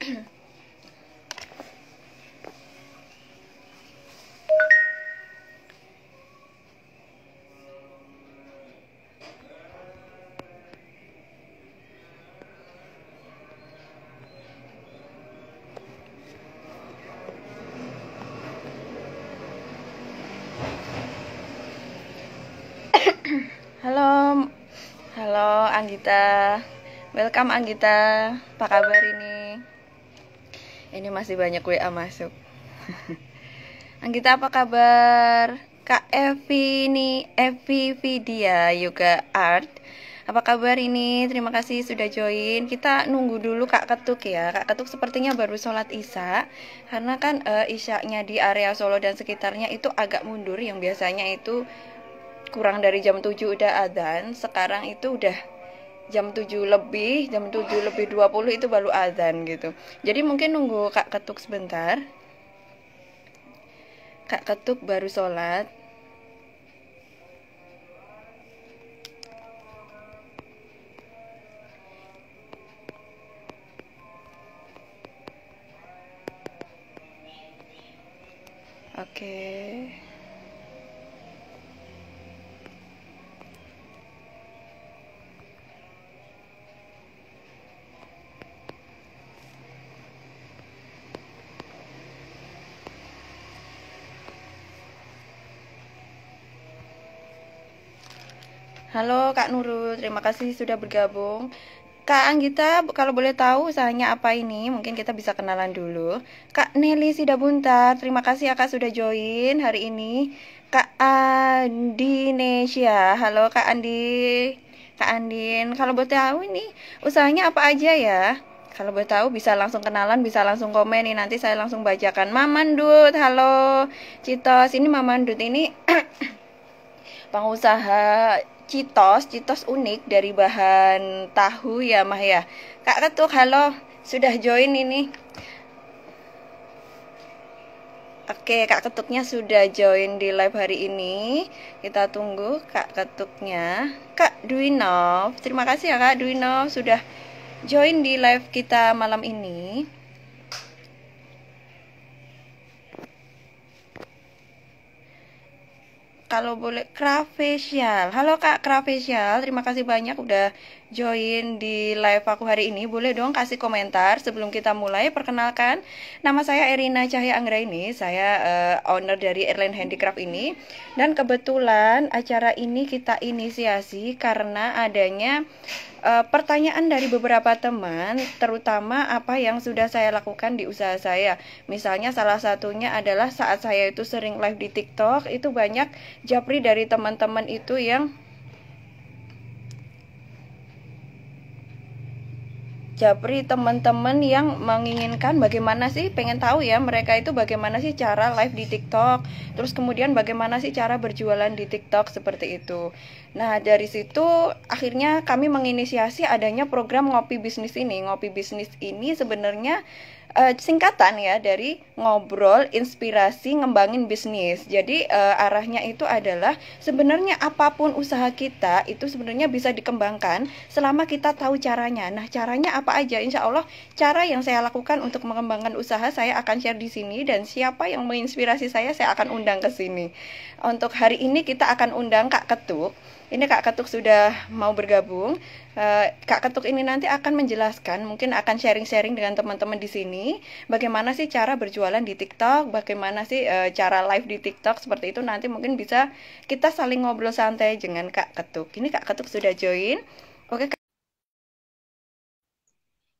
Halo, halo Anggita. Welcome Anggita. Apa kabar ini? Ini masih banyak WA masuk. Anggita apa kabar? Kak Evi nih, Evi Vidya Yoga Art. Apa kabar ini? Terima kasih sudah join. Kita nunggu dulu Kak Ketuk ya. Kak Ketuk sepertinya baru sholat Isya. Karena kan Isyanya di area Solo dan sekitarnya itu agak mundur. Yang biasanya itu kurang dari jam 7 udah adzan. Sekarang itu udah jam 7 lebih, jam 7 lebih 20 itu baru adzan gitu. Jadi mungkin nunggu Kak Ketuk sebentar. Kak Ketuk baru sholat. Oke. Halo Kak Nurul, terima kasih sudah bergabung. Kak Anggita, kalau boleh tahu usahanya apa ini? Mungkin kita bisa kenalan dulu. Kak Nelly Sidabuntar, terima kasih ya Kak sudah join hari ini. Kak Andinesia, halo Kak Andi. Kak Andin, kalau boleh tahu ini usahanya apa aja ya? Kalau boleh tahu bisa langsung kenalan, bisa langsung komen nih, nanti saya langsung bacakan. Mamandut, halo Citos, ini Mamandut ini pengusaha Citos unik dari bahan tahu ya Mah ya. Kak Ketuk, halo, sudah join ini. Oke, Kak Ketuknya sudah join di live hari ini. Kita tunggu Kak Ketuknya. Kak Dwinov, terima kasih ya Kak Dwinov sudah join di live kita malam ini. Kalau boleh Cravesial. Halo Kak Cravesial, terima kasih banyak udah join di live aku hari ini. Boleh dong kasih komentar sebelum kita mulai. Perkenalkan, nama saya Erina Cahya Anggraini. Saya owner dari Airline Handicraft ini. Dan kebetulan acara ini kita inisiasi karena adanya pertanyaan dari beberapa teman, terutama apa yang sudah saya lakukan di usaha saya. Misalnya salah satunya adalah saat saya itu sering live di TikTok, itu banyak japri dari teman-teman itu yang teman-teman yang menginginkan bagaimana sih, pengen tahu ya mereka itu bagaimana sih cara live di TikTok, terus kemudian bagaimana sih cara berjualan di TikTok seperti itu. Nah dari situ akhirnya kami menginisiasi adanya program Ngopi Bisnis ini. Ngopi Bisnis ini sebenarnya singkatan ya dari ngobrol inspirasi ngembangin bisnis. Jadi arahnya itu adalah sebenarnya apapun usaha kita itu sebenarnya bisa dikembangkan selama kita tahu caranya. Nah caranya apa aja? Insya Allah cara yang saya lakukan untuk mengembangkan usaha saya akan share di sini, dan siapa yang menginspirasi saya akan undang ke sini. Untuk hari ini kita akan undang Kak Ketuk. Ini Kak Ketuk sudah mau bergabung. Kak Ketuk ini nanti akan menjelaskan, mungkin akan sharing-sharing dengan teman-teman di sini, bagaimana sih cara berjualan di TikTok, bagaimana sih cara live di TikTok seperti itu. Nanti mungkin bisa kita saling ngobrol santai dengan Kak Ketuk. Ini Kak Ketuk sudah join. Oke,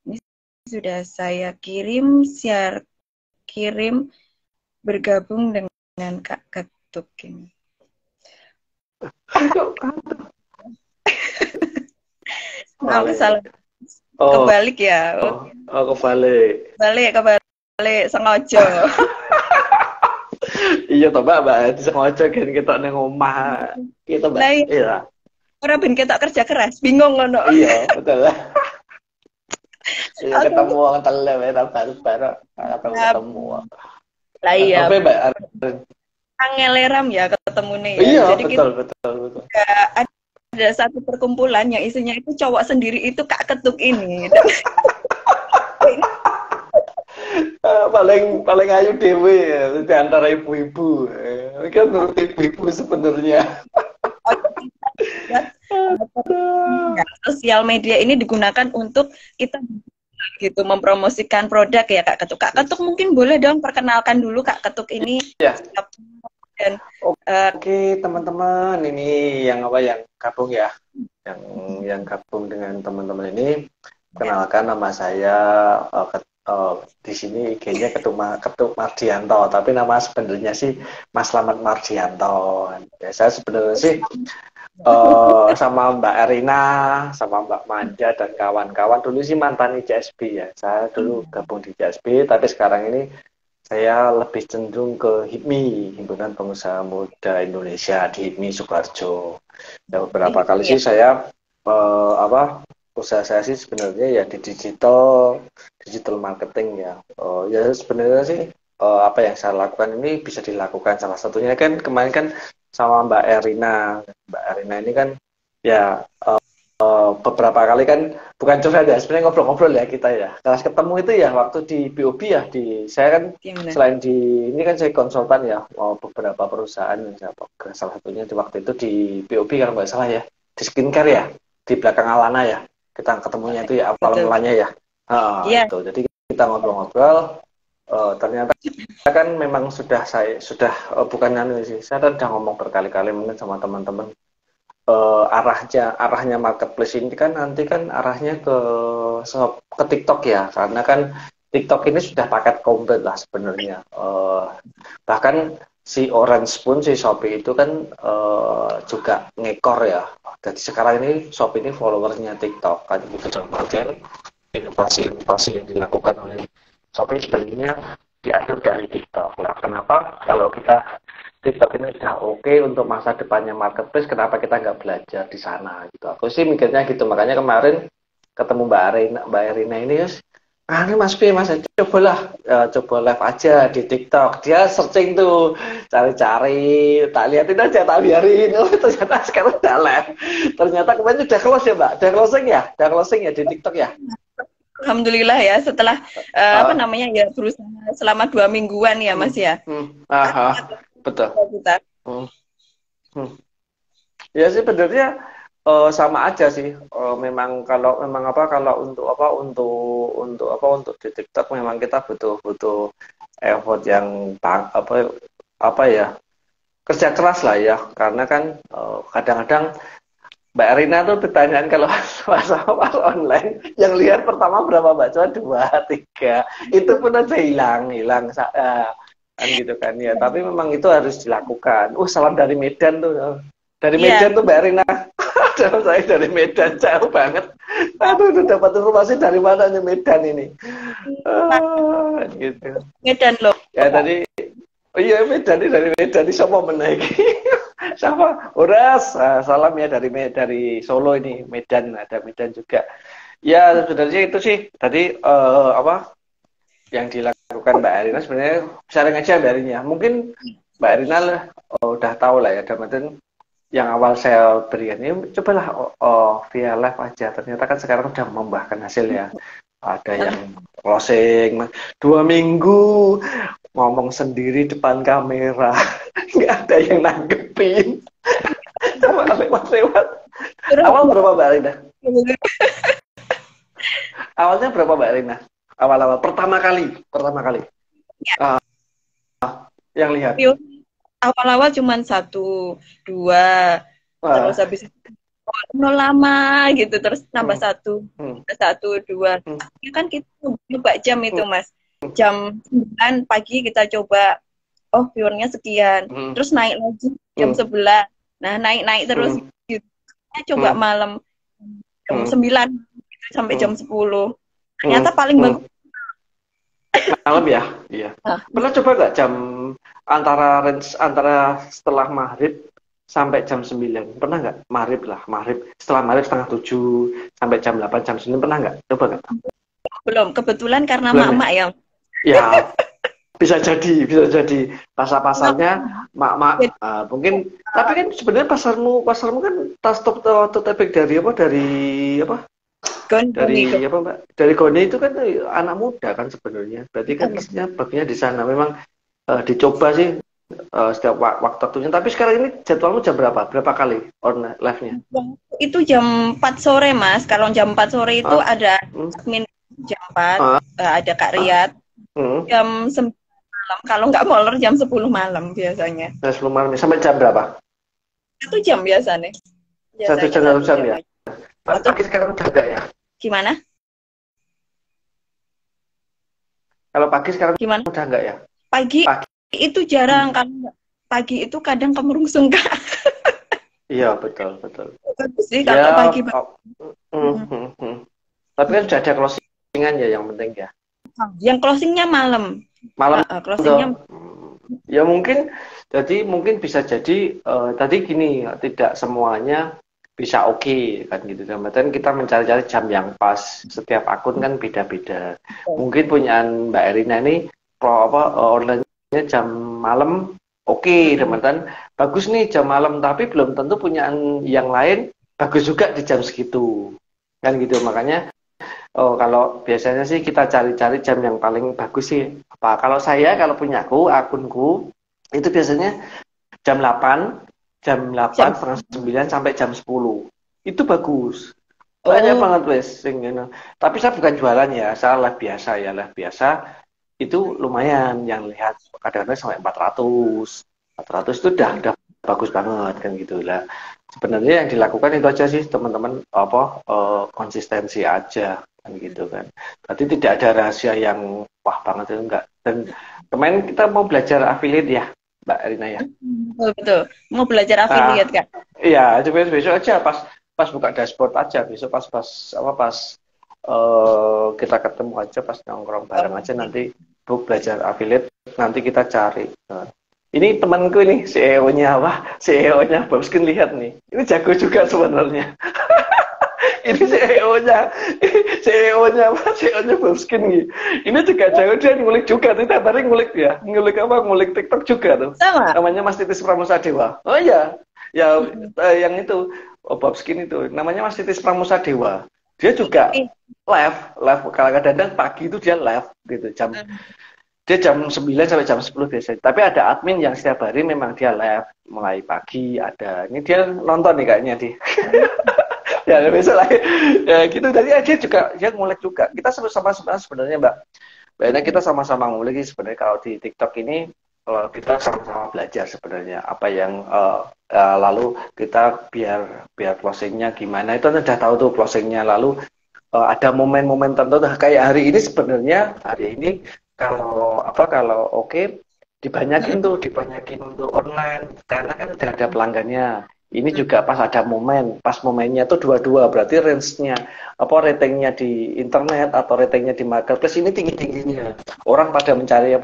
ini sudah saya kirim bergabung dengan Kak Ketuk ini. Salah. Kebalik ya. Kebalik. Kebalik sengaja. Iya toh Mbak, sengaja kan kita nang omah. Kita Mbak. Iya. Ora ben ketok kerja keras, bingung ngono. Iya, betul. Iya, ketemu wong tele wae ta baru ketemu. Lah iya. Tapi Mbak angeleram ya ketemune ya. Iya, jadi betul. Ada satu perkumpulan yang isinya itu cowok sendiri itu Kak Ketuk ini. paling paling ayu dewe ya di antara ibu-ibu. Ini kan menurut ibu-ibu sebenarnya. Ya, sosial media ini digunakan untuk kita gitu mempromosikan produk ya Kak Ketuk. Kak Ketuk mungkin boleh dong perkenalkan dulu Kak Ketuk ini. Ya. Dan Oke, teman-teman, ini yang apa yang gabung ya, yang gabung dengan teman-teman ini, kenalkan nama saya di sini IG-nya Ketuk Mardianto, tapi nama sebenarnya sih Mas Slamet Mardianto. Ya, saya sebenarnya sih sama Mbak Erina, sama Mbak Manja dan kawan-kawan dulu sih mantan ICSB ya. Saya dulu gabung di ICSB, tapi sekarang ini saya lebih cenderung ke HIPMI, Himpunan Pengusaha Muda Indonesia di HIPMI Sukoharjo. Ya, beberapa kali sih saya usaha saya sih sebenarnya ya di digital marketing ya. Ya sebenarnya sih apa yang saya lakukan ini bisa dilakukan, salah satunya kan kemarin kan sama Mbak Erina. Mbak Erina ini kan ya beberapa kali kan bukan curhat ya, sebenarnya ngobrol-ngobrol ya kita ya. Kelas ketemu itu ya waktu di BOB ya, saya kan selain di ini kan saya konsultan ya, beberapa perusahaan yang saya pegang, salah satunya di waktu itu di BOB kalau nggak salah ya, di skincare ya, di belakang Alana ya, kita ketemunya itu ya awal mulanya ya. Itu jadi kita ngobrol-ngobrol, ternyata kan memang sudah bukan sih, saya udah ngomong berkali-kali mungkin sama teman-teman. Arahnya marketplace ini kan nanti kan arahnya ke TikTok ya, karena kan TikTok ini sudah paket komplit lah sebenarnya. Bahkan si Orange pun si Shopee itu kan juga ngekor ya. Jadi sekarang ini Shopee ini followernya TikTok kan gitu. Kemudian inovasi yang dilakukan oleh Shopee sebenarnya diatur dari TikTok. Nah, kenapa kalau TikTok ini sudah oke untuk masa depannya marketplace, kenapa kita nggak belajar di sana gitu? Aku sih mikirnya gitu, makanya kemarin ketemu Mbak Erina ini, ini Mas P, Mas coba live aja di TikTok. Dia searching tuh, cari-cari, tak liatin aja, tak biarin. Ternyata sekarang udah live. Ternyata kemarin udah close ya Mbak, udah closing ya di TikTok ya. Alhamdulillah ya, setelah berusaha selama 2 mingguan ya Mas ya. Betul. Ya sih sebenarnya sama aja sih. Memang kalau untuk di TikTok memang kita butuh effort yang kerja keras lah ya. Karena kan kadang-kadang Mbak Erina tuh ditanyain kalau pas online yang lihat pertama berapa Mbak? Cuma 2, 3. Itu pun aja hilang kan gitu kan ya, tapi memang itu harus dilakukan. Salam dari Medan tuh, Medan tuh Mbak Erina. Saya dari Medan, jauh banget. Aduh, dapat informasi dari mana nih Medan ini? Gitu. Medan loh. Ya tadi, Medan ini dari Medan, ini siapa menaiki? Siapa? Uras, salam ya dari Solo ini, Medan, ada Medan juga. Ya sebenarnya itu sih tadi yang dilakukan Mbak Erina sebenarnya sharing aja Mbak Erina. Mungkin Mbak Erina udah tahu lah ya, dalam yang awal saya berikan ini cobalah via live aja. Ternyata kan sekarang udah membuahkan hasil ya. Ada yang closing 2 minggu ngomong sendiri depan kamera, nggak ada yang nanggepin. Cuma lewat. Awal berapa Mbak Erina? Awalnya berapa Mbak Erina? Awal-awal pertama kali ya. Yang lihat awal-awal cuma 1, 2 terus habis itu lama gitu, terus nambah 1, 2 ya kan kita coba jam itu Mas, jam 9 pagi kita coba viewernya sekian, terus naik lagi jam 11, nah naik terus gitu. Kita coba malam jam 9 gitu, sampai jam 10 ternyata paling bagus malam ya, iya. Pernah coba nggak jam antara setelah maghrib sampai jam 9? Pernah nggak? Maghrib setelah maghrib setengah 7 sampai jam 8 jam 9 pernah nggak? Coba nggak? Belum, kebetulan karena mama ya. Ya, bisa jadi pasar-pasarnya mak mungkin, tapi kan sebenarnya pasarmu kan tas top efek dari Goni. Apa Mbak? Dari Goni itu kan anak muda kan sebenarnya. Berarti kan mestinya bagusnya di sana. Memang dicoba sih setiap waktunya. Tapi sekarang ini jadwalmu jam berapa? Berapa kali on live-nya? Itu jam 4 sore, Mas. Kalau jam 4 sore itu Ah, ada hmm, admin jam 4, ah, ada Kak ah, Riyad. hmm. Jam 9 malam. Kalau nggak molor jam 10 malam biasanya. Nah, sebelum malam sampai jam berapa? 1 jam biasanya. Satu Biasanya jam, satu 1 jam jam ya? aja. Atau Pagi sekarang udah enggak ya? gimana? Kalau pagi sekarang Gimana? udah enggak ya? Pagi Pagi. itu jarang, kan pagi itu kadang kemerungsung, Kak. Iya, betul, betul. Bagus sih kalau Ya, pagi. tapi kan sudah ada closingan ya yang penting ya. Yang closingnya malam. Malam Closingnya tuh. Ya mungkin, jadi mungkin bisa jadi tadi gini, tidak semuanya bisa oke kan gitu. Dan kita mencari-cari jam yang pas. Setiap akun kan beda-beda. Mungkin punyaan Mbak Erina ini kalau apa online-nya jam malam oke, teman-teman. Bagus nih jam malam, tapi belum tentu punyaan yang lain bagus juga di jam segitu. Kan gitu. Makanya kalau biasanya sih kita cari-cari jam yang paling bagus sih. Apa? Kalau saya, kalau punya akunku, itu biasanya jam 8, setengah 9 sampai jam 10. Itu bagus. Banyak banget wes. Tapi saya bukan jualan ya, saya live biasa ya, live biasa. Itu lumayan yang lihat kadang-kadang sampai 400. 400 itu udah bagus banget kan gitu lah. Sebenarnya yang dilakukan itu aja sih teman-teman, konsistensi aja kan gitu kan. Tadi tidak ada rahasia yang wah banget itu enggak. Dan kemarin kita mau belajar affiliate ya, Mbak Erina ya. Betul. Mau belajar affiliate, Kak? Iya, coba besok aja pas buka dashboard aja, besok pas kita ketemu aja, pas nongkrong bareng aja nanti belajar affiliate, nanti kita cari. Ini temanku ini CEO-nya CEO-nya Bobskin, lihat nih. Ini jago juga sebenarnya. Ini CEO-nya Bobskin nih. Ini juga jago, dia ngulik juga tuh, tadi ngulik ya. Ngulik TikTok juga tuh. Sama. Namanya Mas Titis Pramusadewa. Oh iya. Ya yang itu Bobskin itu namanya Mas Titis Pramusadewa. Dia juga live kadang-kadang pagi itu dia live gitu dia jam 9 sampai jam 10 biasanya. Tapi ada admin yang setiap hari memang dia live mulai pagi ada. Ini dia nonton nih kayaknya di. Ya besok lagi. Ya gitu tadi dia ngulik juga. Kita sama-sama sebenarnya Mbak. Mbak kita sama-sama ngulik sebenarnya kalau di TikTok ini kita sama-sama belajar sebenarnya apa yang lalu kita biar closingnya gimana itu udah tahu tuh closingnya lalu ada momen-momen tertentu kayak hari ini kalau oke dibanyakin untuk online karena kan udah ada pelanggannya. Ini juga pas ada pas momennya tuh dua-dua berarti range-nya ratingnya di internet atau ratingnya di marketplace ini tinggi-tingginya. Orang pada mencari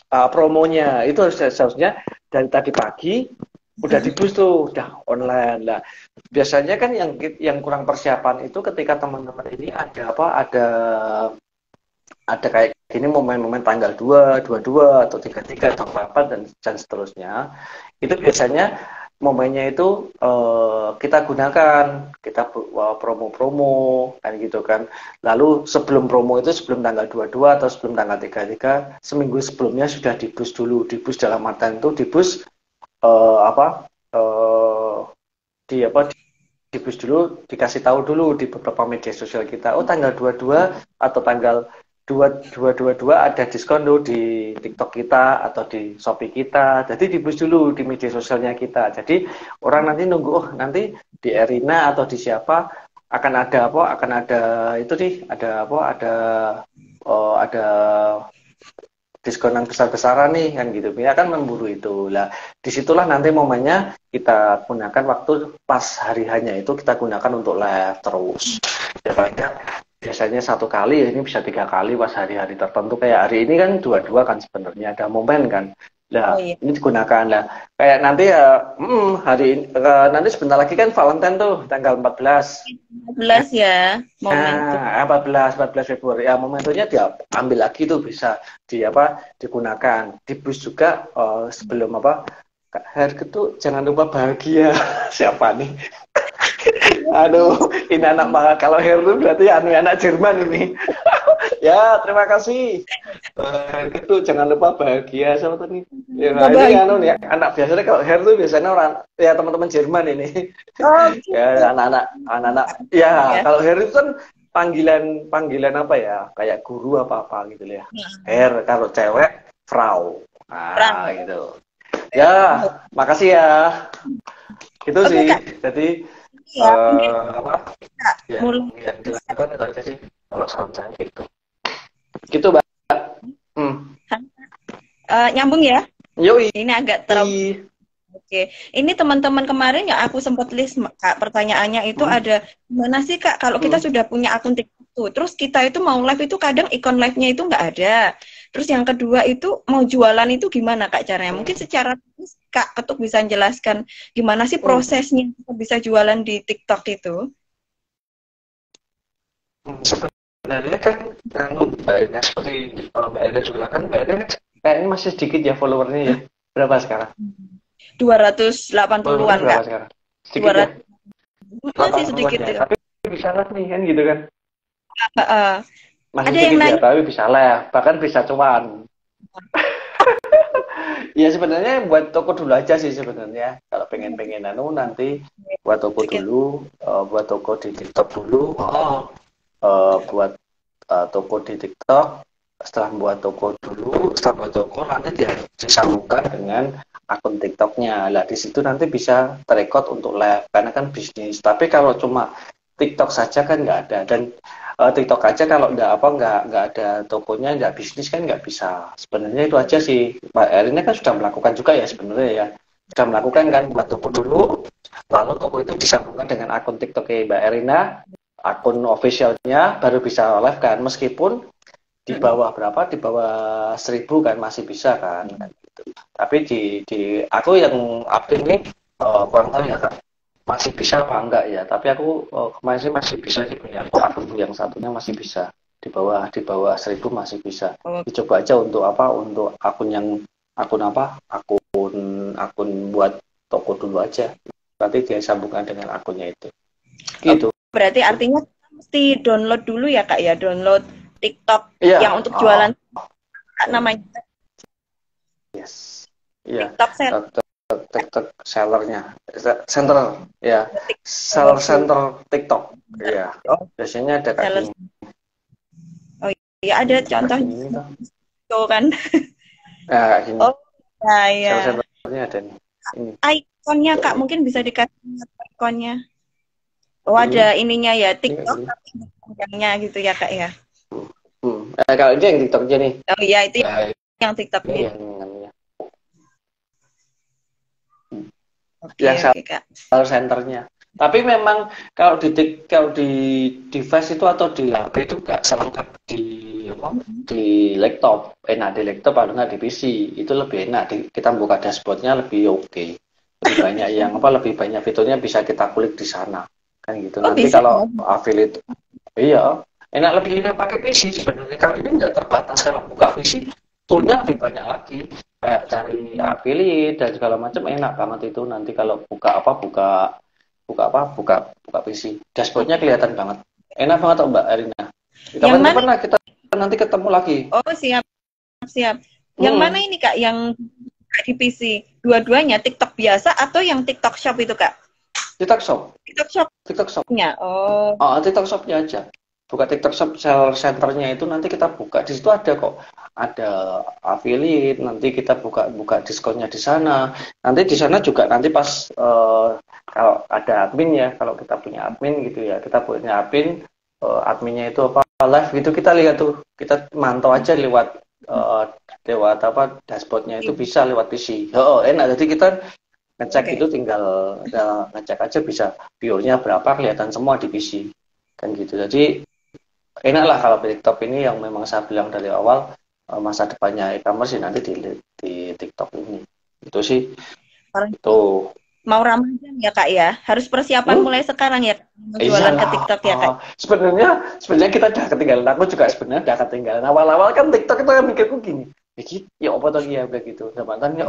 promonya. Itu seharusnya dari tadi pagi udah di-boost tuh, udah online lah. Biasanya kan yang kurang persiapan itu ketika teman-teman ini ada kayak gini momen-momen tanggal 2, 22 atau 33 atau 4 dan seterusnya. Itu biasanya momennya itu kita gunakan, kita promo-promo kan gitu kan. Lalu sebelum promo itu sebelum tanggal 22 atau sebelum tanggal 33, seminggu sebelumnya sudah di-boost dulu. Di-boost dalam artian itu di-boost di-boost dulu, dikasih tahu dulu di beberapa media sosial kita. Oh, tanggal 22 atau tanggal 222 ada diskon loh di TikTok kita atau di Shopee kita. Jadi di-boost dulu di media sosialnya kita. Jadi orang nanti nunggu nanti di Erina atau di siapa akan ada itu sih, ada diskonan besar-besaran nih kan gitu. Dia akan memburu itu. Lah, disitulah nanti momennya kita gunakan waktu pas hari hanya itu kita gunakan untuk live terus. Ya biasanya 1 kali, ini bisa 3 kali pas hari-hari tertentu kayak hari ini kan 22 kan sebenarnya ada momen kan. Nah, ini digunakan lah. Kayak nanti hari ini nanti sebentar lagi kan Valentine tuh tanggal 14. 14 ya, momentum. 14 Februari. Ya, momentumnya dia ambil lagi tuh bisa digunakan. Di-boost juga sebelum harga tuh jangan lupa bahagia. Siapa nih? Aduh, ini anak maka kalau Heru berarti anak Jerman ini. Ya, terima kasih. Itu jangan lupa bahagia sama tadi. Ya, nah, ini Baik. anu nih, anak biasanya kalau Heru biasanya orang ya teman-teman Jerman ini. Oke. Ya, anak-anak. Ya, kalau Heru kan panggilan apa ya? Kayak guru apa-apa gitu ya. Her, kalau cewek Frau. Nah, gitu. Ya, makasih ya. Itu Oke, sih. Kak. Jadi Ya, mungkin apa? Kak, Ya, mulai yang dilakukan itu aja sih. Kalau saran saya gitu. Gitu, Mbak. Hmm. nyambung ya. Yoi. Ini agak terlalu. Oke, ini teman-teman kemarin yang aku sempat list, Kak, pertanyaannya itu ada gimana sih, Kak, kalau kita sudah punya akun TikTok tuh, terus kita itu mau live itu kadang ikon live-nya itu nggak ada. Terus yang kedua itu mau jualan itu gimana, Kak, caranya? Mungkin secara teknis, Kak Ketuk bisa jelaskan gimana sih prosesnya kita bisa jualan di TikTok itu? Sebenarnya kan banyak seperti Mbak Eda juga kan, Mbak Eda kayaknya masih sedikit ya followernya ya. Berapa sekarang? 280-an, berapa Kak. sekarang? Sedikit ya? Masih sedikit ya. ya. Tapi bisa lah nih kan gitu kan. Masih Ada sedikit yang ya, nanya. tapi bisa lah ya. Bahkan bisa cuan. Ya sebenarnya buat toko dulu aja sih sebenarnya. Kalau pengen nanti buat toko dulu, buat toko di TikTok dulu. Buat toko di TikTok. Setelah buat toko dulu, setelah buat toko nanti dia disambungkan dengan akun TikToknya. Lah di situ nanti bisa terekod untuk live karena kan bisnis. Tapi kalau cuma TikTok saja kan nggak ada dan TikTok aja kalau nggak ada tokonya nggak bisnis kan nggak bisa. Sebenarnya itu aja sih. Mbak Erina kan sudah melakukan juga ya sebenarnya ya. Sudah melakukan kan buat toko dulu, lalu toko itu disambungkan dengan akun TikToknya Mbak Erina, akun officialnya baru bisa live kan meskipun di bawah berapa? Di bawah 1.000 kan masih bisa kan gitu. Tapi di aku yang update ini kurang tahu ya Kak. Masih bisa apa enggak ya? Tapi aku kemarin sih masih bisa sih punya akun yang satunya masih bisa di bawah 1.000 masih bisa. Dicoba aja untuk apa? Untuk akun buat toko dulu aja. Nanti dia sambungkan dengan akunnya itu. Gitu. Berarti artinya mesti download dulu ya Kak ya, download TikTok yang untuk jualan namanya. Yes. Iya. TikTok seller. TikTok sellernya, center ya, seller center TikTok, ya. Biasanya ada kayak gini. Oh iya ada contohnya. Tuh kan. Nah, kayak gini. Oh ya. Seller centernya ada nih. Ini. Ikonnya Kak mungkin bisa dikasih ikonnya. Oh ada ininya ya TikTok panjangnya gitu ya Kak ya. Kalau ini yang TikToknya nih. Oh iya itu yang TikTok ini. Yang seller centernya. Tapi memang kalau di device itu atau di HP itu nggak selengkap di laptop. Enak di laptop atau nggak di PC. Itu lebih enak. Kita buka dashboardnya lebih oke. Lebih banyak lebih banyak fiturnya bisa kita kulik di sana. Kan gitu. Nanti kalau affiliate, iya. Enak lebih enak pakai PC sebenarnya. Kalau ini nggak terbatas kalau buka PC, toolnya lebih banyak lagi. Kayak cari affiliate dan segala macam enak banget itu. Nanti kalau buka PC, dashboardnya kelihatan banget. Enak banget Mbak Erina. Kapan-kapan lah kita nanti ketemu lagi. Oh siap. Yang mana ini Kak? Yang di PC? Dua-duanya TikTok biasa atau yang TikTok Shop itu Kak? TikTok Shop. TikTok Shop-nya. Oh. TikTok Shop-nya aja. Buka TikTok Shop seller centernya itu nanti kita buka di situ ada kok, ada affiliate, nanti kita buka diskonnya di sana. Nanti di sana juga nanti pas kalau ada admin ya, kalau kita punya admin gitu ya, kita punya adminnya itu live gitu kita lihat tuh, kita mantau aja lewat dashboardnya itu bisa lewat PC. Enak jadi kita ngecek itu tinggal ngecek aja bisa view-nya berapa kelihatan semua di PC kan gitu. Jadi enak lah kalau TikTok ini yang memang saya bilang dari awal masa depannya e-commerce nanti di TikTok ini. Itu sih. Itu. Mau Ramadan ya Kak ya. Harus persiapan mulai sekarang ya jualan ke TikTok ya Kak. Sebenarnya kita udah ketinggalan. Aku juga sebenarnya udah ketinggalan. Awal-awal kan TikTok itu kan mikirku gini. Ya apa tuh ya begitu. Zaman ya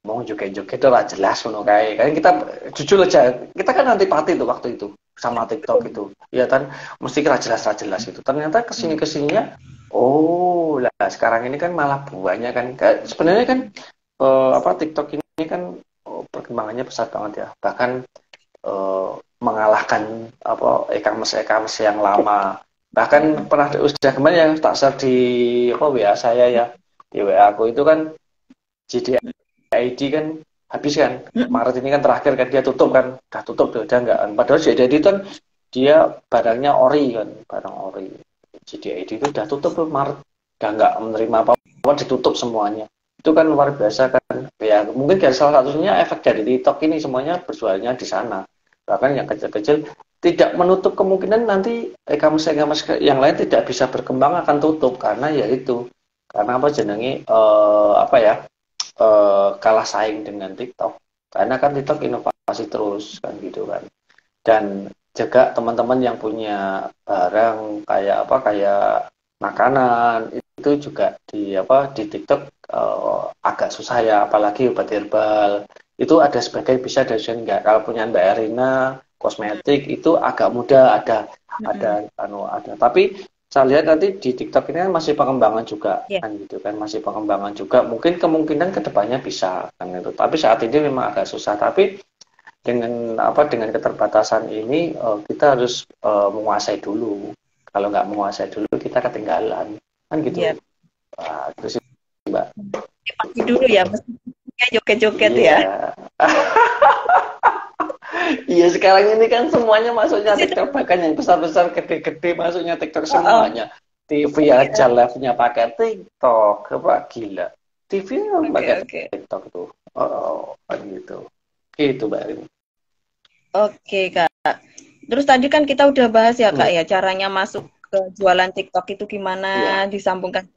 mau joget-joget itu lah jelas ngono kae. Kan kita jujur aja, kita kan antipati tuh waktu itu sama TikTok itu. Ya kan mesti kira jelas itu. Ternyata kesini kesininya oh lah sekarang ini kan malah buahnya kan sebenarnya kan TikTok ini kan perkembangannya pesat banget ya. Bahkan mengalahkan e-commerce yang lama. Bahkan pernah sudah kemarin yang tak share di WA saya ya, di WA aku itu kan JDID kan habis kan Maret ini kan terakhir kan dia tutup kan, udah tutup udah enggak kan. Padahal JDID kan dia barangnya ori kan, barang ori. JDID itu udah tutup Maret, udah enggak menerima apa-apa, ditutup semuanya. Itu kan luar biasa kan. Ya mungkin salah satunya efek dari TikTok ini semuanya berjualnya di sana. Bahkan yang kecil-kecil tidak menutup kemungkinan nanti e-commerce yang lain tidak bisa berkembang akan tutup karena ya itu karena apa jenenge kalah saing dengan TikTok karena kan TikTok inovasi terus kan gitu kan. Dan juga teman-teman yang punya barang kayak makanan itu juga di TikTok agak susah ya, apalagi obat herbal itu ada sebagian bisa dari enggak. Kalau punya Mbak Erina kosmetik itu agak mudah ada tapi saya lihat nanti di TikTok ini kan masih pengembangan juga kan gitu kan, masih pengembangan juga, mungkin kemungkinan kedepannya bisa kan itu, tapi saat ini memang agak susah. Tapi dengan keterbatasan ini kita harus menguasai dulu. Kalau nggak menguasai dulu kita ketinggalan kan gitu. Nah, itu sih Mbak. Pagi dulu ya, mesti joget-joget ya. Iya sekarang ini kan semuanya masuknya TikTok, bahkan yang besar-besar gede-gede masuknya TikTok semuanya. TV aja live-nya pakai TikTok, apa gila. TV pakai TikTok tuh. Kan gitu. Gitu Mbak Rin. Oke Kak. Terus tadi kan kita udah bahas ya Kak ya, caranya masuk ke jualan TikTok itu gimana, disambungkan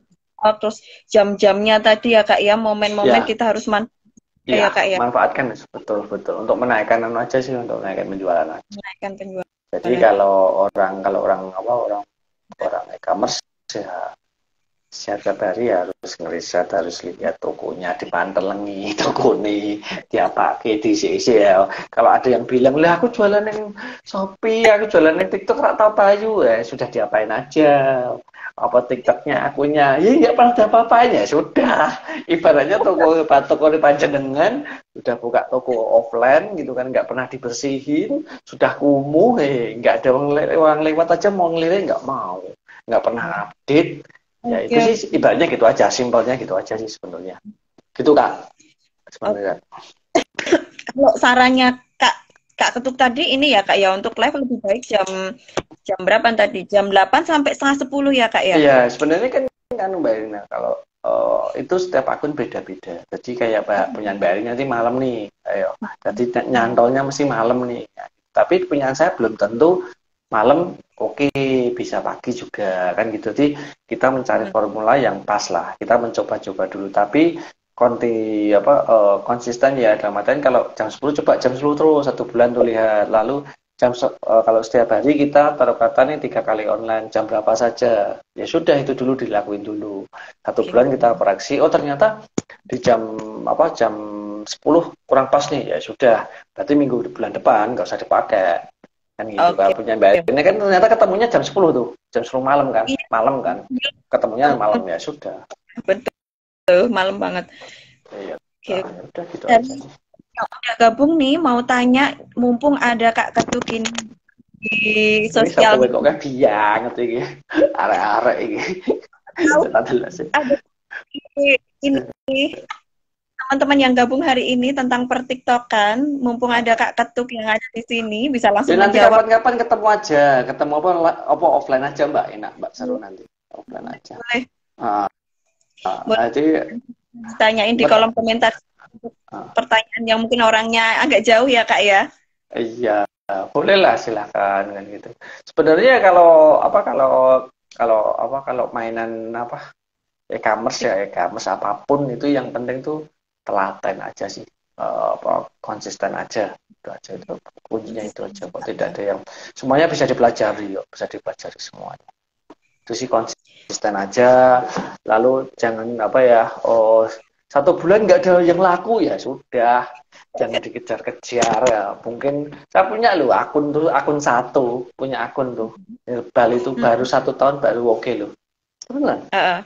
terus jam-jamnya tadi ya Kak ya, momen-momen kita harus ya Kak ya. Manfaatkan betul untuk menaikkan aja sih, untuk menaikkan penjualan aja. Menaikkan penjualan. Jadi kalau orang e-commerce ya setiap hari harus ngeriset, harus lihat tokonya dipantelengi, toko nih dia pakai di CCL. Kalau ada yang bilang, lah aku jualan yang Shopee, aku jualan yang TikTok, tak tahu payu, sudah diapain aja. Apa TikToknya akunya, ya nggak pernah ada apa-apanya, sudah. Ibaratnya toko di panjenengan, sudah buka toko offline gitu kan, nggak pernah dibersihin, sudah kumuh, nggak ada orang lewat aja mau ngelirik nggak mau, nggak pernah update. Ya itu sih ibaratnya gitu aja, simpelnya gitu aja sih sebenarnya. Gitu Kak. Sebenarnya. Kalau sarannya Kak Ketuk tadi ini ya Kak ya, untuk live lebih baik jam berapa tadi? Jam 8 sampai setengah 10 ya Kak ya? Iya, sebenarnya kan Mbak Irina, kalau itu setiap akun beda-beda. Jadi kayak punya Mbak Irina nanti malam nih, jadi nyantolnya mesti malam nih. Tapi punya saya belum tentu malam oke, bisa pagi juga kan gitu. Jadi kita mencari formula yang pas lah. Kita mencoba-coba dulu, tapi konsisten ya, dalam artian kalau jam 10 coba jam 10 terus 1 bulan tuh lihat. Lalu kalau setiap hari kita taruh kata nih 3 kali online, jam berapa saja. Ya sudah itu dulu dilakuin dulu. 1 bulan kita koreksi, oh ternyata di jam 10 kurang pas nih, ya sudah. Berarti bulan depan nggak usah dipakai. Kan gitu. Kalau punya Mbak ini kan ternyata ketemunya jam 10 tuh, jam 10 malam kan, ketemunya malam, ya sudah. Betul, malam banget. Iya. Udah gitu aja. Yang udah gabung nih mau tanya, mumpung ada Kak Ketuk ini di sosial media. Kok kayak biang gitu iki. Arek-arek iki. Ini teman-teman yang gabung hari ini tentang pertiktokan, mumpung ada Kak Ketuk yang ada di sini, bisa langsung nanti menjawab. Kapan-kapan ketemu apa offline aja Mbak, enak Mbak, seru nanti offline aja. Boleh. Jadi tanyain di kolom komentar pertanyaan yang mungkin orangnya agak jauh ya Kak ya. Iya, bolehlah silakan kan gitu. Sebenarnya kalau mainan e-commerce apapun itu yang penting tuh telaten aja sih, konsisten aja, itu aja, itu kuncinya itu aja. Kok tidak ada yang semuanya bisa dipelajari, semuanya. Itu sih konsisten aja, lalu jangan 1 bulan nggak ada yang laku, ya sudah, jangan dikejar-kejar ya. Mungkin saya punya loh akun tuh, akun satu, punya akun tuh. Bali itu baru 1 tahun baru oke loh. Benar. Heeh.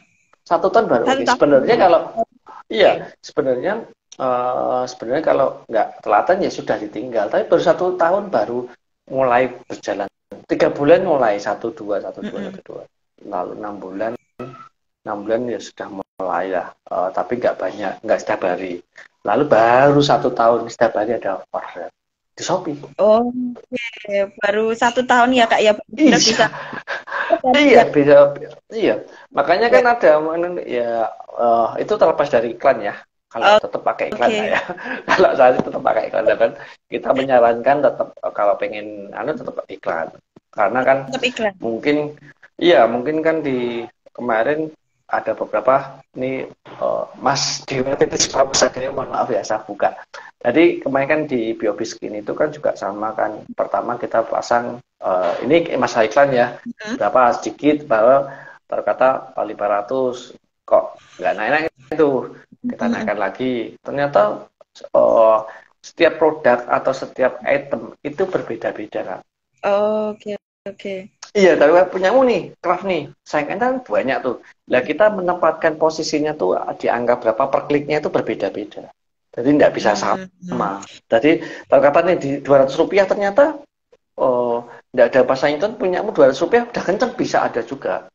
1 tahun baru 1 oke. tahun. Sebenarnya kalau Oke. iya, sebenarnya kalau nggak telaten ya sudah ditinggal. Tapi baru 1 tahun baru mulai berjalan. 3 bulan mulai satu dua satu dua Mm-mm. satu dua. Lalu 6 bulan, 6 bulan ya sudah mulai lah. Tapi nggak banyak, nggak setiap hari. Lalu baru 1 tahun setiap hari ada order di Shopee. Oke, baru 1 tahun ya Kak ya, benar bisa. Iya, iya bisa, iya. Makanya kan ada ya, itu terlepas dari iklan ya. Kalau tetap pakai iklan lah Oke, ya. Kalau saya sih tetap pakai iklan, kan kita menyarankan tetap kalau pengen tetap iklan. Karena kan tetap iklan. mungkin, iya mungkin kan di kemarin ada beberapa nih, Mas Dewa titis saya mohon maaf ya saya buka. Jadi kemarin kan di Biobiskin itu kan juga sama kan. Pertama kita pasang, ini masalah iklan ya, berapa sedikit bahwa terkata 500 kok nggak naik itu, kita naikkan lagi. Ternyata setiap produk atau setiap item itu berbeda-beda kan. Oke, oke. Iya, tapi punyamu nih, craft nih, saingan kan banyak tuh. Lah kita menempatkan posisinya tuh di angka berapa per kliknya itu berbeda-beda. Jadi nggak bisa sama. Jadi terkata nih di Rp200 ternyata nggak ada pasang itu, punyamu Rp200 udah kenceng, bisa ada juga.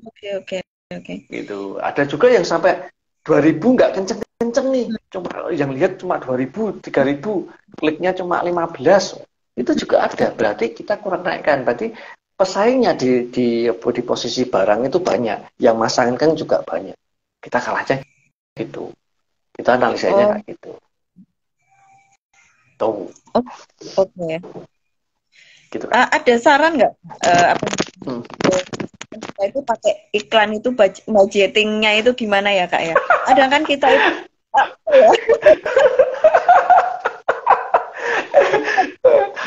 Oke, oke, oke. Gitu. Ada juga yang sampai 2.000 nggak kenceng-kenceng nih. Cuma yang lihat cuma 2.000, 3.000, kliknya cuma 15. Itu juga ada. Berarti kita kurang naikkan. Berarti pesaingnya di posisi barang itu banyak. Yang masangin kan juga banyak. Kita kalahnya gitu. Kita analisanya kayak gitu. Tuh. Oh, oke. Gitu kan. Ada saran nggak apa kita itu pakai iklan itu budgetingnya itu gimana ya Kak ya? Ada kan kita itu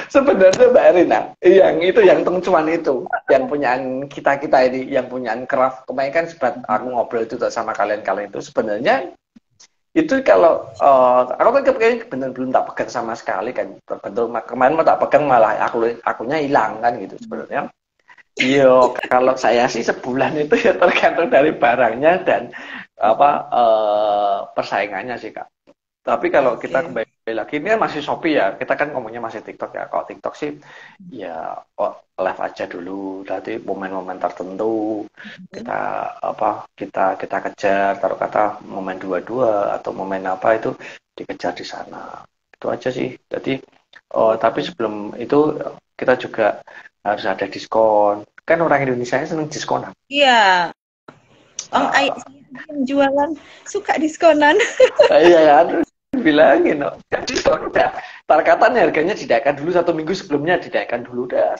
Sebenarnya Mbak Erina, yang tengcuan itu, yang punyaan kita ini, yang punyaan craft. Kemarin kan sempat aku ngobrol itu sama kalian itu, sebenarnya itu kalau aku kan kayaknya benar belum tak pegang sama sekali kan. Betul kemarin mau tak pegang malah akunya hilang kan gitu sebenarnya. Yo, kalau saya sih sebulan itu ya tergantung dari barangnya dan persaingannya sih Kak. Tapi kalau kita kembali lagi, ini kan masih Shopee ya, kita kan ngomongnya masih TikTok ya. Kalau TikTok sih, ya live aja dulu. Nanti momen-momen tertentu kita kejar. Taruh kata momen 22 atau momen apa itu dikejar di sana. Itu aja sih. Jadi, tapi sebelum itu kita juga harus ada diskon. Kan orang Indonesia seneng diskonan. Iya. Saya yang jualan suka diskonan. Iya ya. Bilangin, no. Jadi udah tarkatan harganya dinaikkan dulu 1 minggu sebelumnya, dinaikkan dulu udah.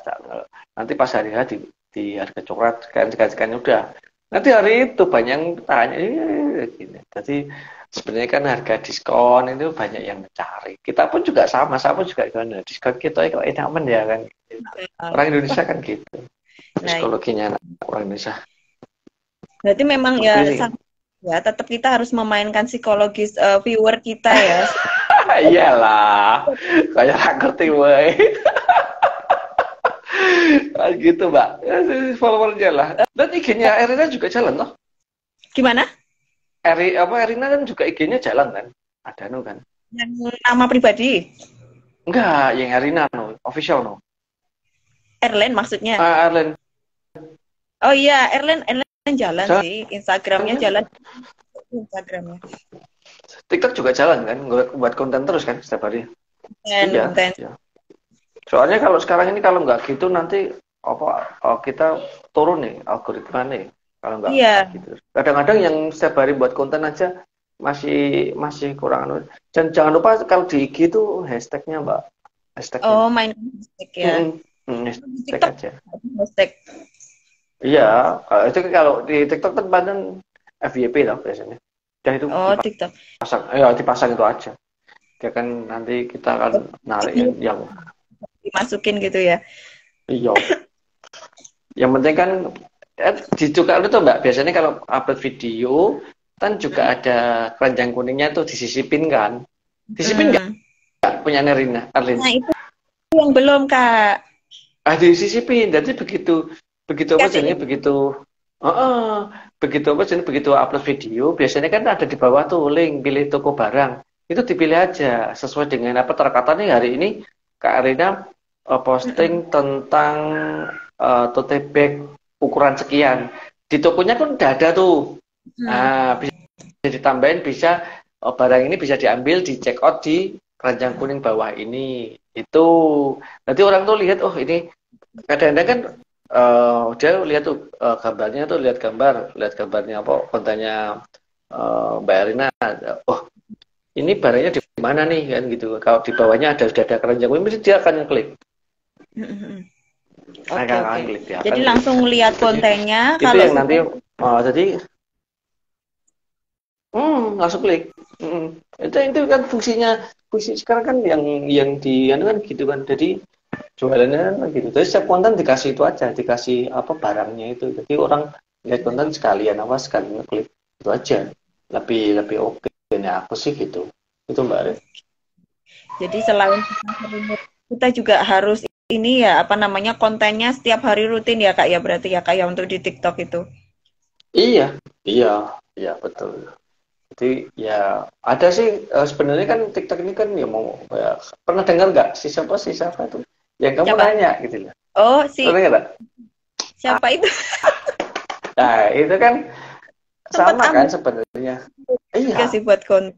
Nanti pas hari di harga coklat sekian udah. Nanti hari itu banyak yang tanya gini. Jadi sebenarnya kan harga diskon itu banyak yang mencari. Kita pun juga sama juga gimana diskon kita kok enak ya kan. Orang Indonesia kan gitu. Psikologinya orang Indonesia. Berarti memang ya tetap kita harus memainkan psikologis viewer kita ya. Iyalah, kayak ngerti woy. Gitu Mbak, followernya lah. Dan IG-nya Erina juga jalan loh. Gimana? Erina kan juga IG-nya jalan kan? Ada kan? Yang nama pribadi? Enggak, yang Erina official Erlen maksudnya? Erlen. Oh iya, Erlen jalan sih, Instagramnya jalan. Instagramnya. TikTok juga jalan kan, buat konten terus kan setiap hari. Konten. Iya. Soalnya kalau sekarang ini kalau nggak gitu nanti kita turun nih algoritma nih. Kalau nggak gitu. Kadang-kadang yang setiap hari buat konten aja masih kurang. Dan jangan lupa kalau di IG itu hashtagnya Mbak. Hashtagnya. Oh, main hashtag ya. Hashtag aja. Hashtag. Iya, itu kalau di TikTok kan FYP lah biasanya. Dan itu TikTok. Dipasang itu aja. Dia kan nanti kita akan narikin yang dimasukin gitu ya. Iya. Yang penting kan dicuka itu Mbak, biasanya kalau upload video kan juga ada keranjang kuningnya tuh disisipin kan. Disisipin nggak Hmm. punya Nerina, Arlin? Nah, itu yang belum, Kak. Disisipin. Jadi begitu begitu apa Kasih. jenisnya begitu begitu apa jenis begitu upload video, biasanya kan ada di bawah tuh link pilih toko barang. Itu dipilih aja sesuai dengan apa terkata nih hari ini Kak Arina Mm-mm. posting tentang tote bag ukuran sekian. Di tokonya kan udah ada tuh. Hmm. Nah, bisa ditambahin bisa barang ini bisa diambil di check out di keranjang kuning bawah ini. Itu nanti orang tuh lihat oh ini kadang-kadang kan dia lihat tuh gambarnya tuh lihat gambarnya apa kontennya Mbak Erina. Oh ini barangnya di mana nih kan gitu. Kalau di bawahnya sudah ada keranjang kuning, mesti dia akan klik. Mm-mm. Oke, Akan oke. klik dia Jadi akan klik. langsung lihat Jadi kontennya itu kalau yang nanti sudah. jadi langsung klik. Itu kan fungsi sekarang kan yang di anu kan gitu kan. Jadi jualannya kan gitu. Jadi setiap konten dikasih itu aja, dikasih apa barangnya itu. Jadi orang lihat konten sekalian apa sekalian ngeklik itu aja. Lebih lebih oke nya aku sih gitu. Itu Mbak Rin. Jadi selain kita juga harus ini ya, apa namanya, kontennya setiap hari rutin ya, Kak ya, berarti ya, Kak ya, untuk di TikTok itu. Iya, iya, iya betul. Jadi ya ada sih sebenarnya kan TikTok ini kan ya mau ya, pernah dengar nggak si siapa itu yang kamu Siapa? nanya gitu loh. Oh, Pernah nggak? siapa itu? Nah, itu kan Sempat sama kan ambil sebenarnya. juga Iya, sih buat konten.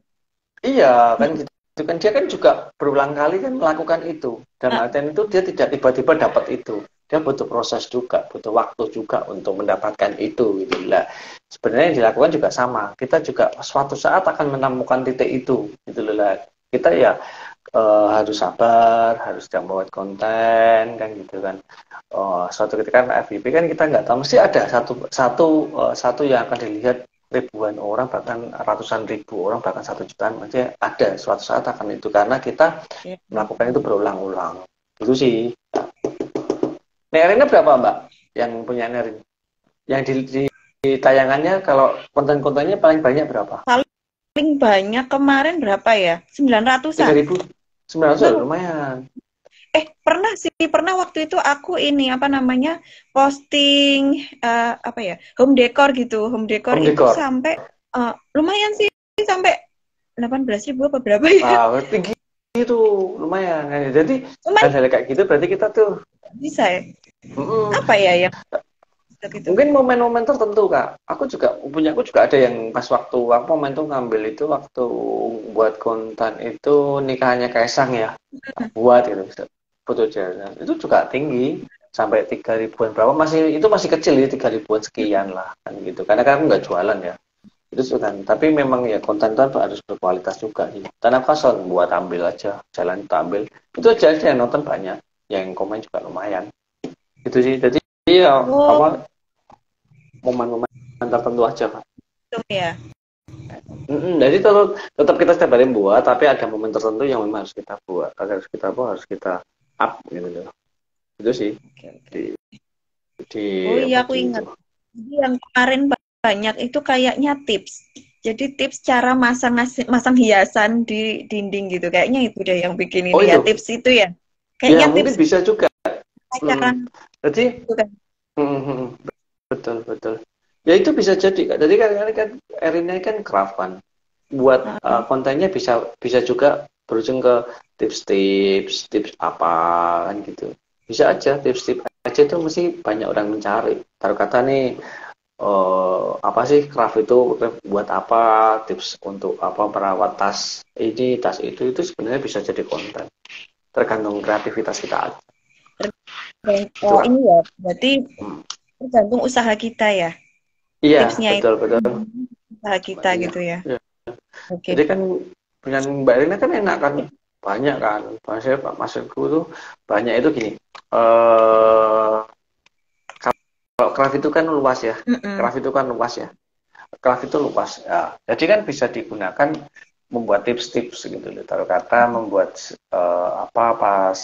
iya kan gitu. Kan dia kan juga berulang kali kan melakukan itu. Dan Nah, artian itu dia tidak tiba-tiba dapat itu. Dia butuh proses juga, butuh waktu juga untuk mendapatkan itu gitu lah. Sebenarnya yang dilakukan juga sama. Kita juga suatu saat akan menemukan titik itu gitu lah. Kita ya harus sabar, harus membuat konten kan gitu kan. Suatu ketika kan FYP kan kita nggak tahu mesti ada satu yang akan dilihat ribuan orang bahkan ratusan ribu orang bahkan 1 jutaan maksudnya ada suatu saat akan itu karena kita ya. melakukan itu berulang-ulang itu sih. Nerinnya berapa Mbak yang punya Nerin yang di tayangannya kalau konten-kontennya paling banyak berapa? Paling banyak kemarin berapa ya? 900-an. 3.900 lumayan. Pernah sih, pernah waktu itu aku ini apa namanya, posting apa ya, home decor gitu, home decor Home itu decor. sampai lumayan sih, sampai 18.000 apa berapa ya? Tinggi itu lumayan. Jadi Lumayan hal-hal kayak gitu berarti kita tuh bisa ya. mm-mm. Apa ya yang gitu? Mungkin momen-momen tertentu Kak. Aku juga ada yang pas waktu aku momen tuh ngambil itu waktu buat konten itu nikahnya Kaisang ya. Buat gitu foto jalan. Itu juga tinggi sampai 3.000-an berapa itu masih kecil ya 3.000-an sekian lah kan gitu. Karena kan aku nggak jualan ya. Itu kan. Tapi memang ya konten itu harus berkualitas juga sih. Dan aku asal buat ambil aja, jalan itu ambil. Itu aja yang nonton banyak, yang komen juga lumayan. Itu sih. Jadi ya Oh, apa momen-momen tertentu aja Pak. gitu ya. Jadi tetap kita setiap hari buat, tapi ada momen tertentu yang memang harus kita buat, harus kita up gitu loh. Itu sih Oke, oke. di di Oh iya, apa aku di itu. ingat. Jadi yang kemarin banyak itu kayaknya tips. Jadi tips cara masang hiasan di dinding gitu. Kayaknya itu deh yang bikin Oh ini ya, itu, tips itu ya. ya Kayaknya tips mungkin bisa juga. cara Mm. Jadi itu kan. betul betul. Ya itu bisa jadi Kak. Jadi kan Erina kan craft kan. Buat Heeh. kontennya bisa bisa juga berujung ke tips apa kan gitu. Bisa aja tips-tips aja itu mesti banyak orang mencari. Taruh kata nih apa sih craft itu buat apa tips untuk apa merawat tas ini tas itu sebenarnya bisa jadi konten tergantung kreativitas kita aja. Itu Oh Kak. ini ya, berarti Hmm. tergantung usaha kita ya. Iya Tipsnya itu betul betul usaha kita iya. gitu ya. Iya. Oke. Jadi kan dengan Mbak Rina kan enak kan banyak kan saya maksudku tuh banyak itu gini eh kalau craft itu kan luas ya Mm-mm. craft itu kan luas ya craft itu luas ya. Jadi kan bisa digunakan membuat tips-tips gitu loh taruh kata membuat apa pas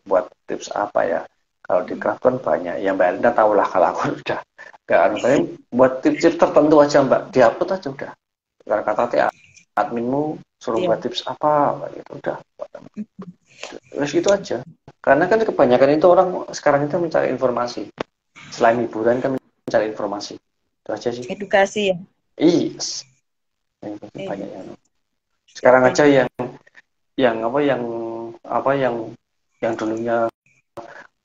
buat tips apa ya kalau di craft kan banyak ya Mbak Rina tahu lah kalau aku udah nggak anu paling buat tips-tips tertentu aja Mbak diupload aja udah kata adminmu suruh buat tips apa gitu udah. Terus gitu aja. Karena kan kebanyakan itu orang sekarang itu mencari informasi. Selain hiburan kan mencari informasi. Itu aja sih. Edukasi ya. Yes. Banyak yang. Sekarang aja yang dulunya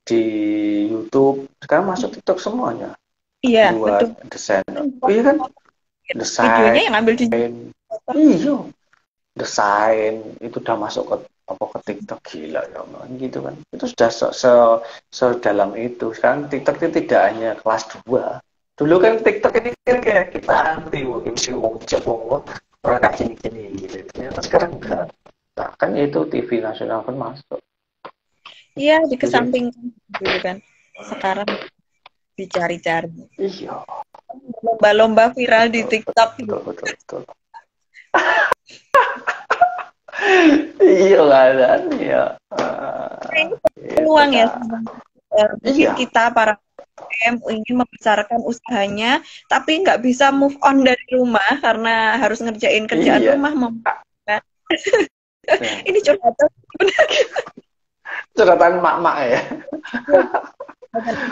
di YouTube sekarang masuk TikTok semuanya. Iya, Buat betul. desain. Oh iya kan? Desain. Videonya yang ambil di Iya. Desain itu udah masuk ke TikTok, gila ya gitu kan. Itu sudah sedalam itu. Sekarang TikTok itu tidak hanya kelas 2. Dulu kan TikTok ini kan kayak kita antri mungkin si wong orang kayak gini gitu. Ternyata sekarang enggak. Bahkan itu TV nasional pun masuk. Iya, dikesampingkan dulu kan. Sekarang dicari-cari. Iya. Lomba-lomba viral di TikTok. Betul. Iya kan ya. Peluang ya. Mungkin Iya. kita para UMKM ingin membesarkan usahanya, tapi nggak bisa move on dari rumah karena harus ngerjain kerjaan rumah. Ini curhatan curhatan mak-mak ya.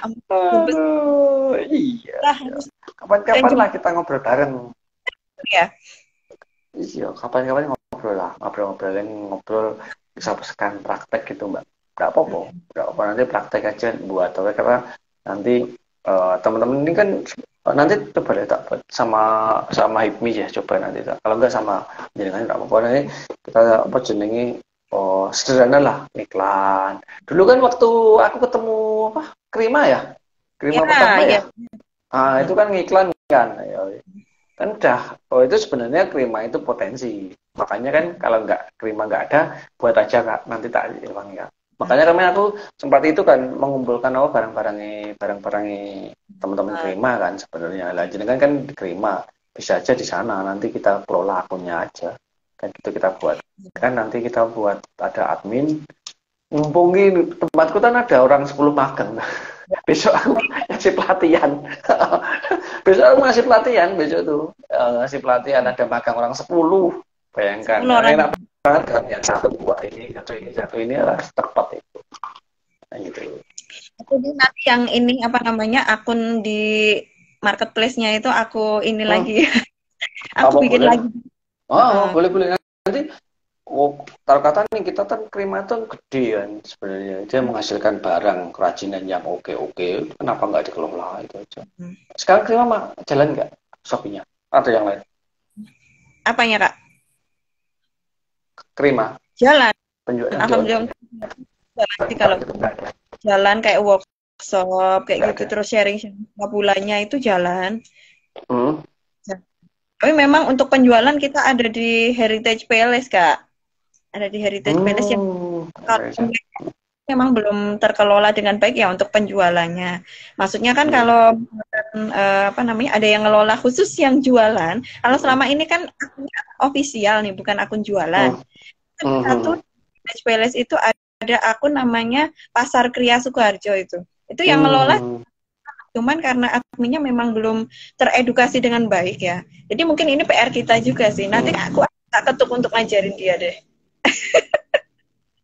Aduh, iya. Kapan-kapan lah kita ngobrol bareng. Ya. Iya, kapan-kapan ngobrol bisa pesekan praktek gitu mbak. Nggak apa-apa, nanti praktek aja buat apa karena nanti teman-teman ini kan nanti coba deh tak sama Hipmi ya coba nanti kalau nggak sama jenengan nggak apa-apa nanti kita apa jenengi sederhana lah iklan. Dulu kan waktu aku ketemu Krima pertama ya. Itu kan ngiklan kan. Kan udah itu sebenarnya Krima itu potensi. Makanya kan kalau Krima nggak ada buat aja Kak nanti tak hilang ya. Makanya kemarin aku sempat itu kan mengumpulkan barang-barangnya teman-teman Krima kan sebenarnya. Lah jenengan kan di Krima bisa aja di sana nanti kita kelola akunnya aja. Kan gitu kita buat. Kan nanti kita buat ada admin ngumpulin tempatku kan ada orang 10 magang. Besok aku ngasih pelatihan. Besok aku ngasih pelatihan besok tuh. Ngasih pelatihan ada magang orang 10. Bayangkan. Enak banget kan yang satu ini lah tepat itu. Nah, gitu. Jadi nanti yang ini apa namanya akun di marketplace-nya itu aku ini lagi. Aku bikin lagi. Boleh nanti. Taruh kata nih kita kan Krima itu gede kan sebenarnya dia menghasilkan barang kerajinan yang oke kenapa nggak dikelola itu aja. Sekarang Krima jalan nggak Shopee-nya atau yang lain? Apanya Kak? Krima jalan. Alhamdulillah kalau jalan kayak workshop kayak gitu terus sharing bulannya itu jalan. Tapi memang untuk penjualan kita ada di Heritage Palace Kak. Ada di Heritage Palace yang memang belum terkelola dengan baik ya untuk penjualannya. Maksudnya kan kalau ada yang ngelola khusus yang jualan. Kalau selama ini kan akunnya official nih, bukan akun jualan. Satu Heritage Palace itu ada akun namanya Pasar Kria Sukoharjo itu. Itu yang ngelola. Cuman karena adminnya memang belum teredukasi dengan baik ya. Jadi mungkin ini PR kita juga sih. Nanti aku ketuk untuk ngajarin dia deh.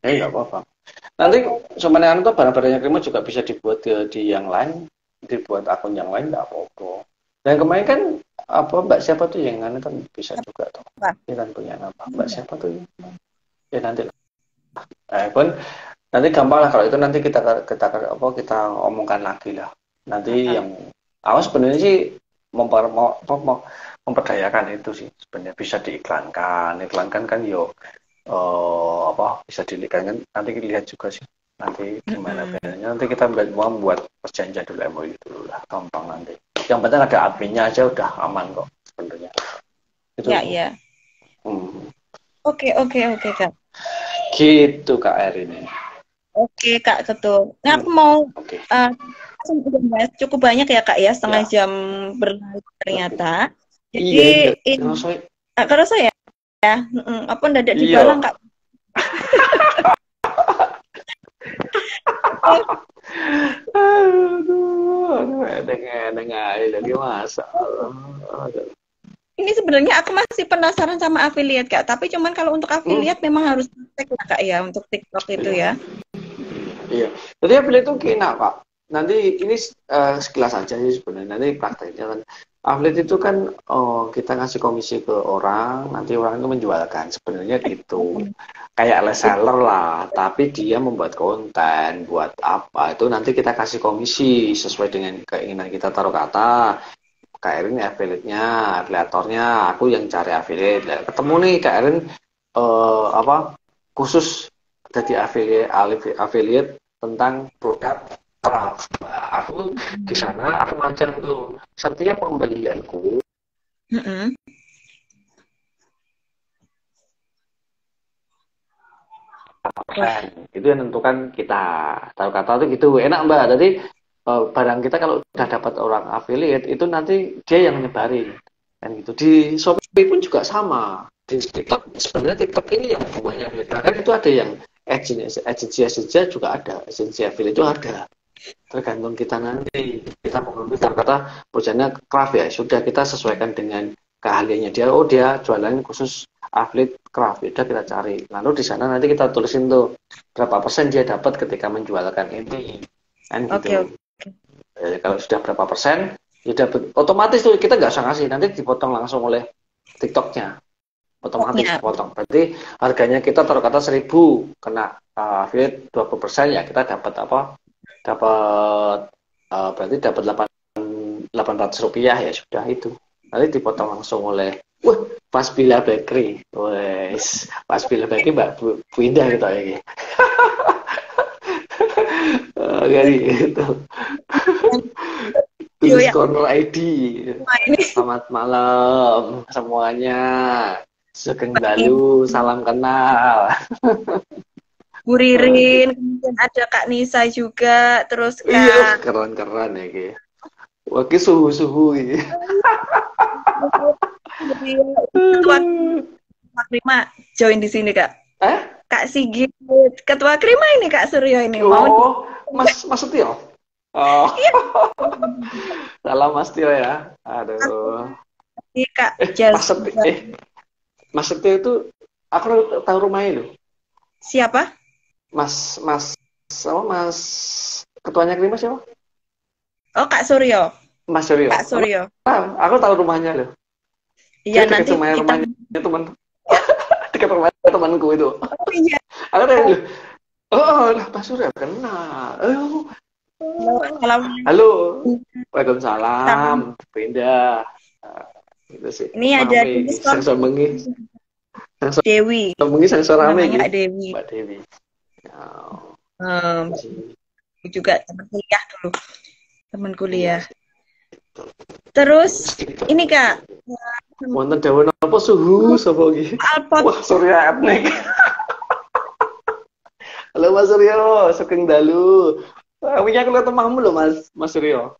Nggak apa-apa. Nanti sebenarnya tuh barang-barangnya Krima juga bisa dibuat di yang lain, dibuat akun yang lain nggak apa-apa. Dan kemarin kan Mbak siapa tuh yang kan bisa juga tuh. Dia kan punya nama Mbak siapa tuh ya nanti pun nanti gampang lah kalau itu nanti kita omongkan lagi lah. Nanti yang awas sebenarnya sih memperdayakan itu sih sebenarnya bisa diiklankan kan bisa diiklankan nanti kita lihat juga sih nanti gimana bedanya nanti kita membuat perjanjian dulu MOU dulu lah gampang nanti yang penting ada adminnya aja udah aman kok sebenarnya itu ya. Oke Kak gitu Kak Erin ini. Oke Kak Ketua. Nah aku mau cukup banyak ya Kak ya setengah jam berlalu ternyata. Jadi terus saya apa ndadak dibalang Kak. Aduh, dengar aja lagi masalah. Ini sebenarnya aku masih penasaran sama affiliate Kak, tapi cuman kalau untuk affiliate memang harus praktek ya Kak ya untuk TikTok itu Iya. ya. Iya. Jadi affiliate itu kena Pak. Nanti ini sekilas aja sih sebenarnya. Nanti prakteknya kan. Affiliate itu kan kita ngasih komisi ke orang, nanti orang itu menjualkan. Sebenarnya gitu. Kayak reseller lah, tapi dia membuat konten, buat apa? Itu nanti kita kasih komisi sesuai dengan keinginan kita taruh kata. Kak Erin affiliate-nya, afiliatornya, aku yang cari affiliate. Ketemu nih Kak Erin apa khusus jadi affiliate tentang produk craft. Aku di sana aku macam tuh setiap pembelianku itu yang menentukan kita tahu kata itu gitu enak Mbak. Jadi barang kita kalau udah dapat orang affiliate itu nanti dia yang nyebarin kan gitu. Di Shopee pun juga sama. Di TikTok sebenarnya TikTok ini yang semuanya beda kan itu ada yang agensi juga ada, agensi affiliate itu ada. Tergantung kita nanti kita mau ngambil kata perusahaannya craft ya sudah kita sesuaikan dengan keahliannya dia. Oh dia jualan khusus affiliate craft, udah kita cari. Lalu di sana nanti kita tulisin tuh berapa persen dia dapat ketika menjualkan ini kan gitu. Jadi, kalau sudah berapa persen dia dapat otomatis tuh kita nggak usah ngasih nanti dipotong langsung oleh TikToknya otomatis potong. Berarti harganya kita taruh kata 1.000 kena affiliate 20% ya kita dapat apa? Dapat berarti dapat 800 rupiah ya sudah itu. Nanti dipotong langsung oleh Pasbila Bakery. Wes, Pasbila Bakery Mbak Bu Indah gitu ya. Gari gitu. Tulis Corner ID. Selamat malam semuanya. Sugeng dalu, salam kenal. Bu Ririn, kemudian ada Kak Nisa juga, terus Kak. Iya, keren-keren ya ki. Wah, ki suhu-suhu ini. Ketua Krima join di sini Kak. Kak Sigit, Ketua Krima ini Kak Suryo ini. Oh, Mas Setio. Oh, iya. Salam Mas Setio ya. Aduh. Kak Mas Setio itu aku tahu rumahnya loh. Siapa? Mas ketuanya Krima siapa? Oh Kak Suryo. Mas Suryo. Kak Suryo. Aku tahu rumahnya loh. Iya nanti rumahnya teman. Dekat rumah temanku itu. Oh iya. Aku tanya loh. Oh, Mas Suryo kenal. Halo. Waalaikumsalam. Pindah. Gitu sih. Ini ada Dewi. Sang rame Mbak Dewi. Mbak Dewi. Juga teman kuliah dulu. Teman kuliah. Terus ini Kak. Wonten dawuh apa suhu sapa iki? Wah, Surya etnik. Halo Mas Suryo, sugeng dalu. Wingi aku lihat rumahmu loh Mas Suryo.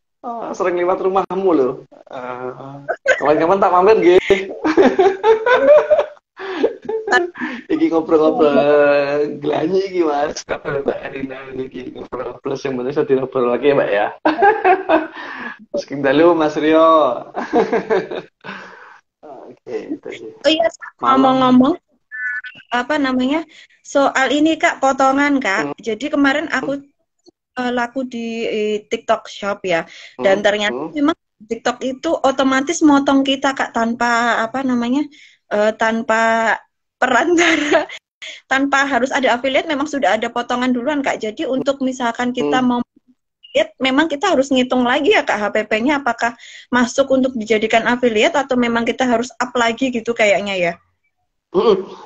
Sering lewat rumahmu loh. Kawan-kawan tak mampir nggih. Iki ngobrol-ngobrol gelanyi iki Mas. Kabar Mbak Erina iki ngobrol sing meneh iso diobrol lagi Mbak ya. Sugeng dalu Mas Suryo. Oke, oh iya, ngomong-ngomong apa namanya soal ini Kak potongan Kak. Jadi kemarin aku laku di TikTok Shop ya, dan ternyata memang TikTok itu otomatis motong kita Kak tanpa apa namanya tanpa perantara, tanpa harus ada affiliate. Memang sudah ada potongan duluan Kak. Jadi untuk misalkan kita mau memang kita harus ngitung lagi ya Kak HPP-nya apakah masuk untuk dijadikan affiliate atau memang kita harus up lagi gitu kayaknya ya.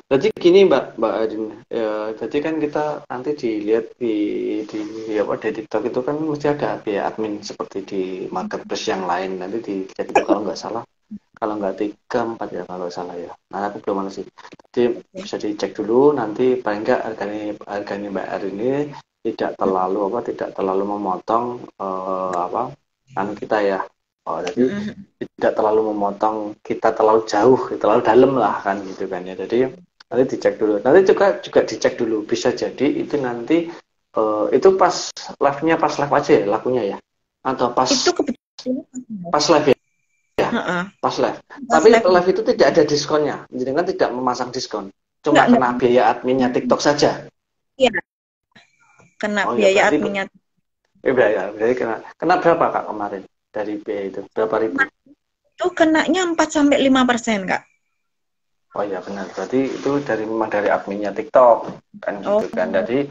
Jadi gini Mbak Adin, ya, jadi kan kita nanti dilihat di TikTok itu kan mesti ada biaya admin seperti di marketplace yang lain nanti jadi kalau nggak salah, kalau nggak 3-4 ya kalau salah ya. Nah aku belum mana sih. Jadi bisa dicek dulu nanti paling nggak harganya Mbak Adin ini tidak terlalu memotong kita ya. Jadi tidak terlalu memotong kita terlalu jauh, terlalu dalam lah kan gitu kan ya. Jadi nanti dicek dulu. Nanti juga dicek dulu. Bisa jadi itu nanti itu pas live-nya pas live aja ya lakunya ya. Atau pas itu pas live ya. Heeh. Pas live. Pas Tapi live live itu tidak ada diskonnya. Jadi kan tidak memasang diskon. Cuma enggak. kena biaya adminnya TikTok saja. Iya, kena Oh ya, biaya berarti adminnya. berarti kena berapa Kak kemarin dari biaya itu? Berapa ribu? Itu kenanya 4-5%, Kak. Oh ya benar. Berarti itu memang dari adminnya TikTok kan Oh, gitu kan. Jadi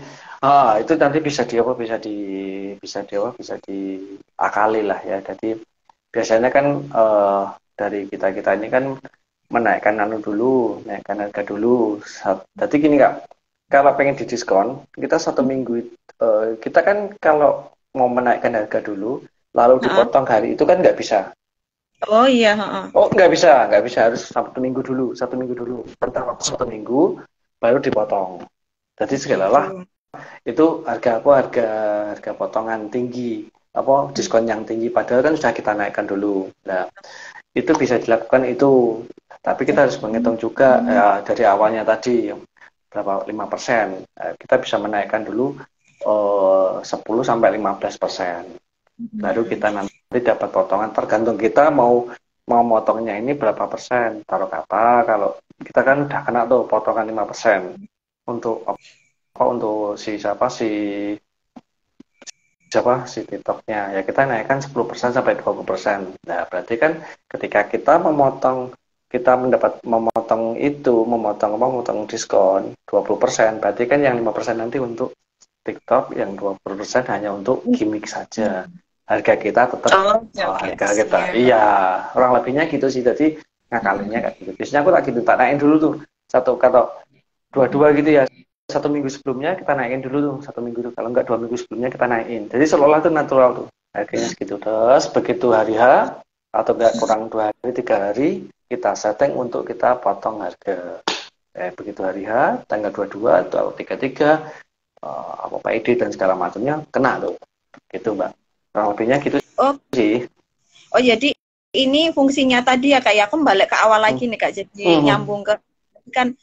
itu nanti bisa di apa bisa diakali lah ya. Jadi biasanya kan dari kita ini kan menaikkan naikkan harga dulu. Jadi gini Kak, kalau pengen didiskon, kita satu minggu kita kan kalau mau menaikkan harga dulu, lalu heeh. dipotong hari itu kan nggak bisa. Oh iya, heeh. Oh nggak bisa harus satu minggu dulu. Tentang waktu satu minggu baru dipotong. Jadi segalalah Gitu. itu harga potongan tinggi, apa diskon yang tinggi padahal kan sudah kita naikkan dulu. Nah itu bisa dilakukan itu, tapi kita harus menghitung juga ya, dari awalnya tadi berapa 5%. Kita bisa menaikkan dulu 10-15%. Baru kita nanti dapat potongan tergantung kita mau motongnya ini berapa persen. Taruh kata kalau kita kan udah kena tuh potongan 5% untuk apa untuk si TikToknya ya kita naikkan 10% sampai 20%. Nah berarti kan ketika kita memotong diskon 20%, berarti kan yang 5% nanti untuk TikTok, yang 20% hanya untuk gimmick saja. Harga kita tetap harga kita. Iya, kurang lebihnya gitu sih. Jadi ngakalinya kayak gitu. Biasanya aku tak gitu, tak naikin dulu tuh. Satu kata dua gitu ya. Satu minggu sebelumnya kita naikin dulu tuh, satu minggu tuh. Kalau enggak 2 minggu sebelumnya kita naikin. Jadi seolah-olah itu natural tuh. Harganya segitu. Terus begitu hari H atau enggak kurang 2 hari, 3 hari, kita setting untuk kita potong harga. Begitu hari H, tanggal 22 atau 33, apa PID dan segala macamnya kena tuh. Gitu Mbak. Kurang lebihnya gitu sih. Oh jadi ini fungsinya tadi ya Kak ya, aku balik ke awal lagi nih Kak, jadi nyambung ke kan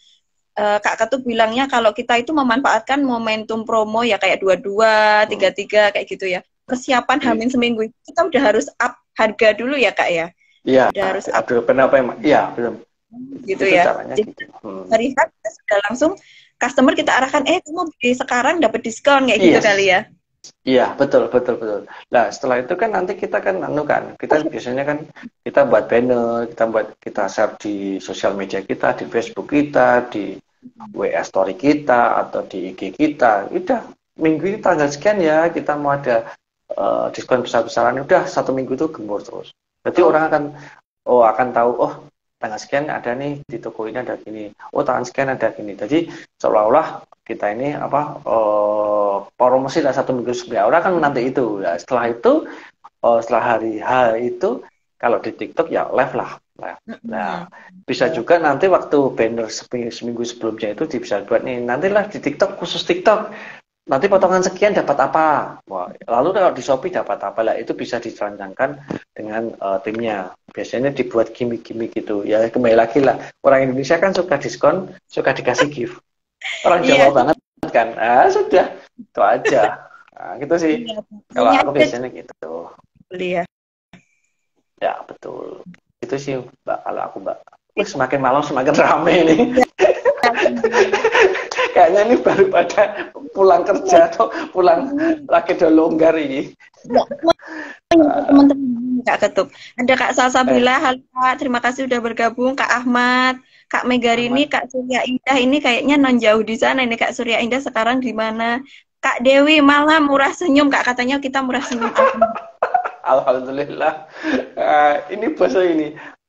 Kak Ketut bilangnya kalau kita itu memanfaatkan momentum promo ya kayak 22, 33 kayak gitu ya. Kesiapan Hamin seminggu kita udah harus up harga dulu ya Kak ya. Iya, udah harus up. Kenapa emang? Iya, belum. Gitu itu ya. Jadi gitu. Hari kita sudah langsung customer kita arahkan kamu beli sekarang dapat diskon kayak gitu kali ya. Iya, betul. Nah, setelah itu kan nanti kita kan kita biasanya kan kita buat banner, kita share di sosial media kita, di Facebook kita, di WA story kita atau di IG kita. Udah minggu ini tanggal sekian ya, kita mau ada diskon besar-besaran. Udah satu minggu itu gembur terus. Jadi orang akan tahu tanggal sekian ada nih di toko ini ada gini. Tanggal sekian ada gini. Jadi seolah-olah kita ini promosi lah satu minggu sebelumnya. Orang kan menanti itu. Ya, setelah itu setelah hari H itu kalau di TikTok ya live lah. Nah, bisa juga nanti waktu banner seminggu sebelumnya itu bisa buat nih. Nantilah di TikTok khusus TikTok. Nanti potongan sekian dapat apa? Wah, lalu kalau di Shopee dapat apa lah? Itu bisa dirancangkan dengan timnya. Biasanya dibuat gimmick-gimmick gitu. Ya kembali lagi lah. Orang Indonesia kan suka diskon, suka dikasih gift. Orang Jawa banget kan. Sudah itu aja. Nah, gitu sih. Kalau aku biasanya gitu. Iya. Ya betul. Itu sih Mbak. Kalau aku Mbak. Semakin malam semakin rame nih. Kayaknya ini baru pada pulang kerja atau pulang lagi udah longgar ini. Teman-teman Kak Ketut. Ada Kak Salsabila, halo Kak, terima kasih udah bergabung. Kak Ahmad, Kak Megarini, Kak Surya Indah ini kayaknya non jauh di sana ini Kak Surya Indah sekarang di mana? Kak Dewi malam murah senyum Kak, katanya kita murah senyum. Alhamdulillah. Ini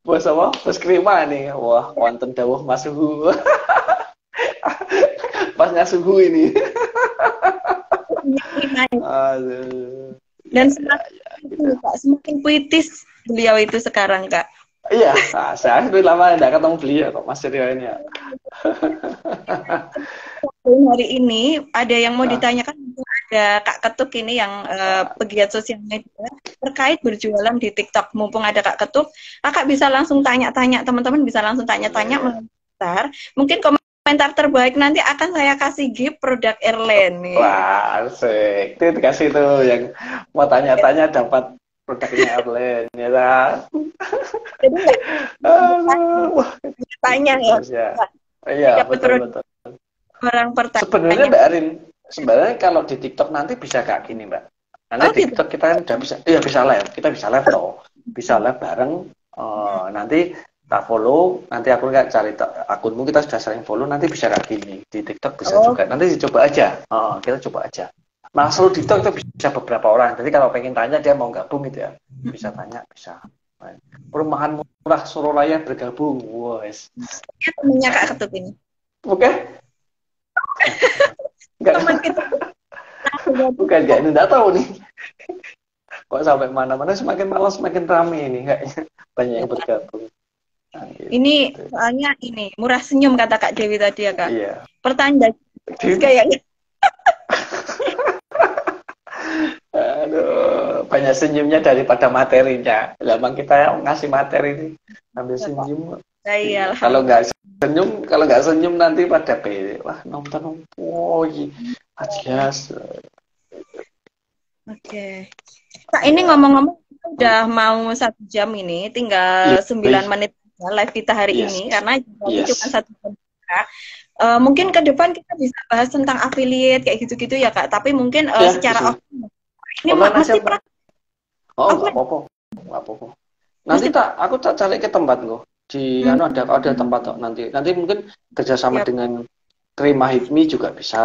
bos apa? Bos Krima nih. Wah, wonten dawuh Mas Suhu. Pas ngasuhu ini. Dan semakin puitis beliau itu sekarang Kak. Iya, saya sudah lama tidak ketemu beliau kok Mas Surya ini. Hari ini ada yang mau ditanyakan, ada Kak Ketuk ini yang pegiat sosial media terkait berjualan di TikTok. Mumpung ada Kak Ketuk, Kakak bisa langsung tanya-tanya, teman-teman bisa langsung tanya-tanya komentar. Mungkin komentar terbaik nanti akan saya kasih gift produk Airline nih. Wah, asik. Itu dikasih tuh yang mau tanya-tanya dapat produknya Airline ya. Jadi nggak Wah, tanya ya. ya. Iya, betul. Orang Sebenarnya pertanyaan. Mbak Arin, sebenarnya kalau di TikTok nanti bisa kayak gini Mbak. Nanti Oh di gitu. TikTok kita kan udah bisa, iya bisa live, kita bisa live loh, bisa live bareng. Nanti tak follow, nanti aku nggak cari akunmu, kita sudah sering follow, nanti bisa kayak gini. Di TikTok bisa Oh, juga, nanti dicoba aja. Kita coba aja. Nah, selalu di TikTok itu bisa beberapa orang. Jadi kalau pengen tanya dia mau gabung gitu ya, bisa tanya, bisa. Perumahan murah Suralaya bergabung, wes. ini temennya Kak Ketut ini. Oke? Enggak, Teman kita. bukan enggak, ini enggak tahu nih. Kok sampai mana-mana semakin malas semakin rame ini kayaknya banyak yang bergabung. Nah, gitu. Ini soalnya ini murah senyum kata Kak Dewi tadi ya Kak. Iya. Pertanyaan kayaknya. Aduh, banyak senyumnya daripada materinya. Memang kita ngasih materi ini ambil senyum. Iya, Kalau nggak senyum nanti pada wah nonton ajas. Oke. Kak, ini ngomong-ngomong udah mau 1 jam ini, tinggal 9 menit live kita hari ini karena cuma 1 jam. Mungkin ke depan kita bisa bahas tentang affiliate kayak gitu-gitu ya Kak. Tapi mungkin secara offline. Ini mesti nggak apa-apa. Nanti aku tak cari ke tempat kok. Di ada tempat kok nanti mungkin kerjasama dengan Terima Hipmi juga bisa,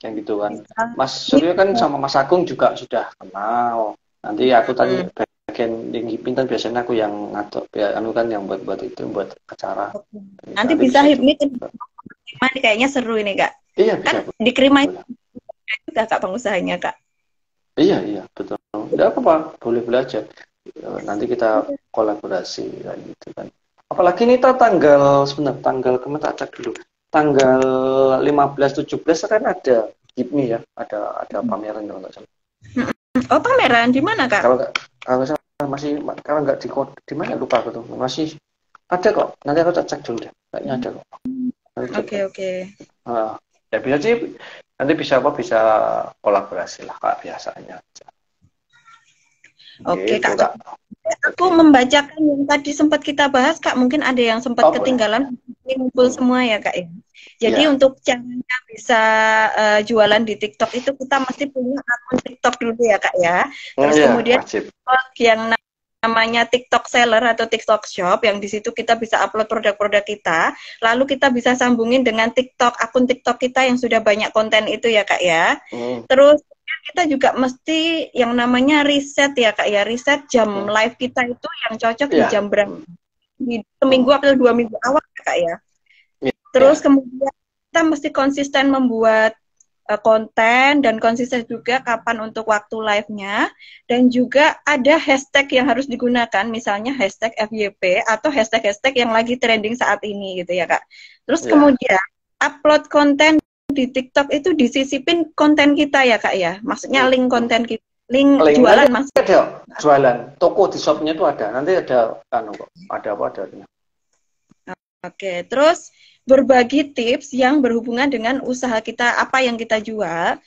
yang gitu kan. Mas Suryo kan sama Mas Agung juga sudah kenal. Nanti aku tanya bagian yang Hipmi kan biasanya aku yang ngatur, kan yang buat itu, buat acara. Nanti bisa Hipmi kan kayaknya seru ini Kak. Iya, kan bisa. Di Terima juga Kak pengusahanya Kak. Iya, betul. Enggak apa-apa, boleh belajar. Nanti kita kolaborasi kan gitu kan. Apalagi ini tanggal kemana tak cek dulu. Tanggal 15-17 kan ada Hipmi ya, ada pameran kalau nggak salah. Oh, pameran di mana Kak? Kalau salah masih, kalau nggak di mana lupa aku tuh. Masih ada kok. Nanti aku cek dulu deh. Kayaknya ada kok. Oke. Ya bisa sih. Nanti bisa kolaborasi lah Kak biasanya. Oke gitu, Kak. Aku membacakan yang tadi sempat kita bahas Kak, mungkin ada yang sempat ketinggalan. Ini ngumpul semua ya Kak ya. Jadi untuk caranya bisa jualan di TikTok itu kita mesti punya akun TikTok dulu ya Kak ya. Terus kemudian yang namanya TikTok Seller atau TikTok Shop, yang di situ kita bisa upload produk-produk kita. Lalu kita bisa sambungin dengan akun TikTok kita yang sudah banyak konten itu ya Kak ya. Terus kita juga mesti yang namanya riset ya Kak ya, riset jam live kita itu yang cocok di jam berapa, di seminggu atau 2 minggu awal ya Kak ya. Terus kemudian kita mesti konsisten membuat konten dan konsisten juga kapan untuk waktu live-nya, dan juga ada hashtag yang harus digunakan, misalnya hashtag FYP atau hashtag-hashtag yang lagi trending saat ini gitu ya Kak. Terus kemudian upload konten di TikTok itu disisipin konten kita ya Kak ya, maksudnya link konten kita, link jualan maksudnya. Ada jualan, toko di shopnya itu ada, nanti ada ada. Oke, terus berbagi tips yang berhubungan dengan usaha kita, apa yang kita jual,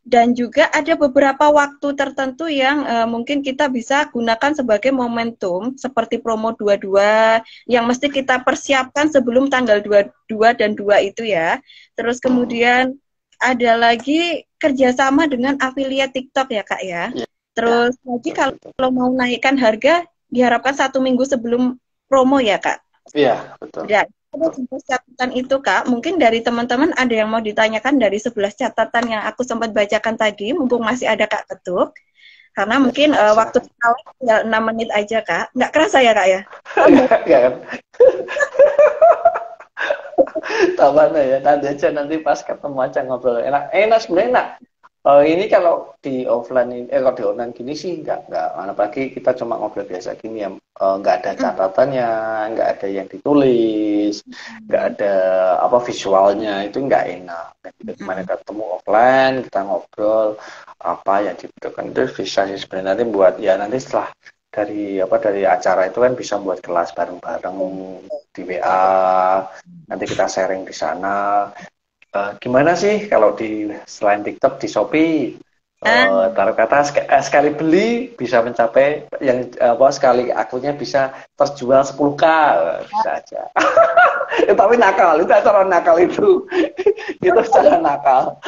dan juga ada beberapa waktu tertentu yang mungkin kita bisa gunakan sebagai momentum, seperti promo 22 yang mesti kita persiapkan sebelum tanggal 22 dan 2 itu ya. Terus kemudian ada lagi kerjasama dengan affiliate TikTok ya Kak ya. Terus lagi kalau mau naikkan harga diharapkan 1 minggu sebelum promo ya Kak. Iya, betul. Ya, ada 11 catatan itu Kak. Mungkin dari teman-teman ada yang mau ditanyakan dari 11 catatan yang aku sempat bacakan tadi, mumpung masih ada Kak Ketuk. Karena mungkin waktu sekali tinggal 6 menit aja Kak. Nggak kerasa ya Kak ya? Nggak kan? Tahu ya, nanti pas ketemu aja ngobrol. Enak sebenarnya enak. Ini kalau di offline ini, kalau di online gini sih nggak, apalagi kita cuma ngobrol biasa gini ya, nggak ada catatannya, nggak ada yang ditulis, nggak ada visualnya, itu nggak enak. Kita kemarin ketemu offline, kita ngobrol apa yang dibutuhkan itu bisa sih sebenarnya, nanti buat nanti setelah dari acara itu kan bisa buat kelas bareng-bareng di WA, nanti kita sharing di sana. Gimana sih kalau selain TikTok di Shopee Taruh kata sekali beli bisa mencapai yang sekali akunnya bisa terjual 10K, bisa aja. Tapi nakal, itu cara nakal itu. Itu cara nakal.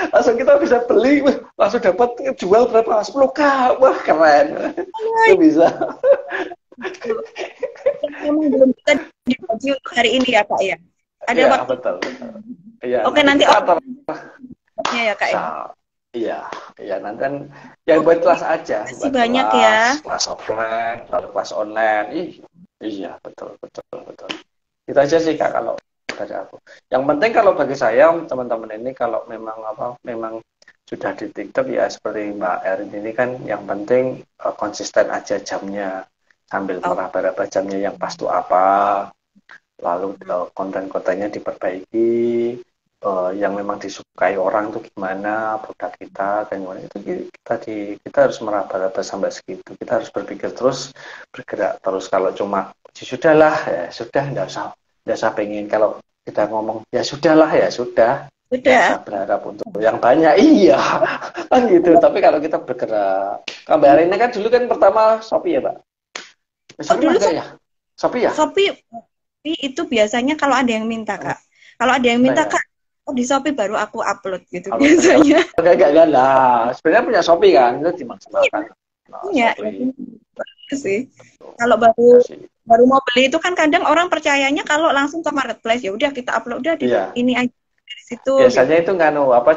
Langsung kita bisa beli, langsung dapat jual berapa? 10K. Wah, keren. Itu bisa. Memang belum bisa dibagi untuk hari ini ya Kak ya. Ada ya, waktu. Betul. Ya, Oke, nanti ya Kak ya. Iya, nanti kan yang buat kelas aja. Terima kasih banyak ya. Kelas offline, lalu kelas online. Iya, betul. Itu aja sih Kak kalau dari aku. Yang penting kalau bagi saya teman-teman ini kalau memang sudah di TikTok ya seperti Mbak Erin ini kan yang penting konsisten aja jamnya sambil meraba-raba jamnya yang pas tuh apa. Lalu konten-kontennya diperbaiki. Yang memang disukai orang tuh gimana produk kita dan gimana itu kita harus meraba-raba sampai segitu. Kita harus berpikir terus, bergerak terus. Kalau cuma sudahlah ya sudah, nggak usah pengen. Kalau kita ngomong ya sudahlah ya sudah berharap untuk yang banyak, iya kan gitu. Tapi kalau kita bergerak, Mbak ini kan dulu kan pertama Shopee ya Mbak. Dulu ya Shopee ya. Shopee itu biasanya kalau ada yang minta Kak. Kalau ada yang minta Kak, di Shopee baru aku upload gitu biasanya. Enggak lah. Sebenarnya punya Shopee kan, itu dimaksimalkan. Iya, sih. Kalau baru mau beli itu kan kadang orang percayanya kalau langsung ke marketplace ya udah kita upload udah di ini aja di situ. Biasanya itu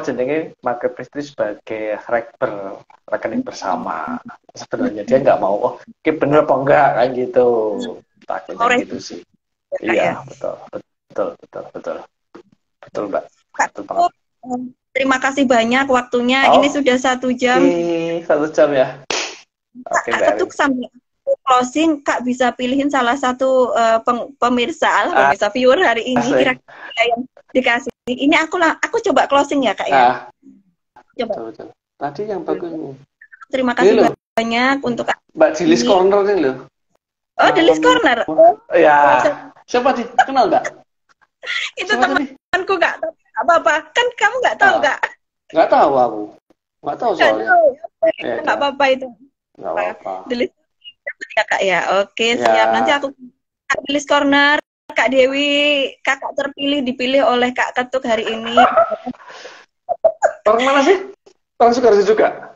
jenenge marketplace itu sebagai rekening bersama. Sebenarnya dia nggak mau oke bener apa enggak kan gitu. Takutnya gitu sih. Iya, betul Mbak. Terima kasih banyak waktunya. Ini sudah 1 jam. 1 jam ya. Kak Ketuk sambil closing, Kak bisa pilihin salah satu pemirsa viewer hari ini kira-kira yang dikasih. Ini aku coba closing ya Kak ya. Coba. Betul. Tadi yang bagus. Terima kasih banyak untuk Kak. Mbak Jilis Corner ini loh. Oh, Jilis Corner. Ya. Siapa sih? Kenal nggak? Itu temanku Kak. Apa-apa, kan kamu nggak tahu Kak? Nggak tahu aku, nggak tahu soalnya. Nggak apa-apa itu. Nggak apa-apa. Delis ya Kak ya, oke siap. Nanti aku Delis Corner, Kak Dewi, kakak terpilih dipilih oleh Kak Ketuk hari ini. Orang mana sih? Orang Sukoharjo juga?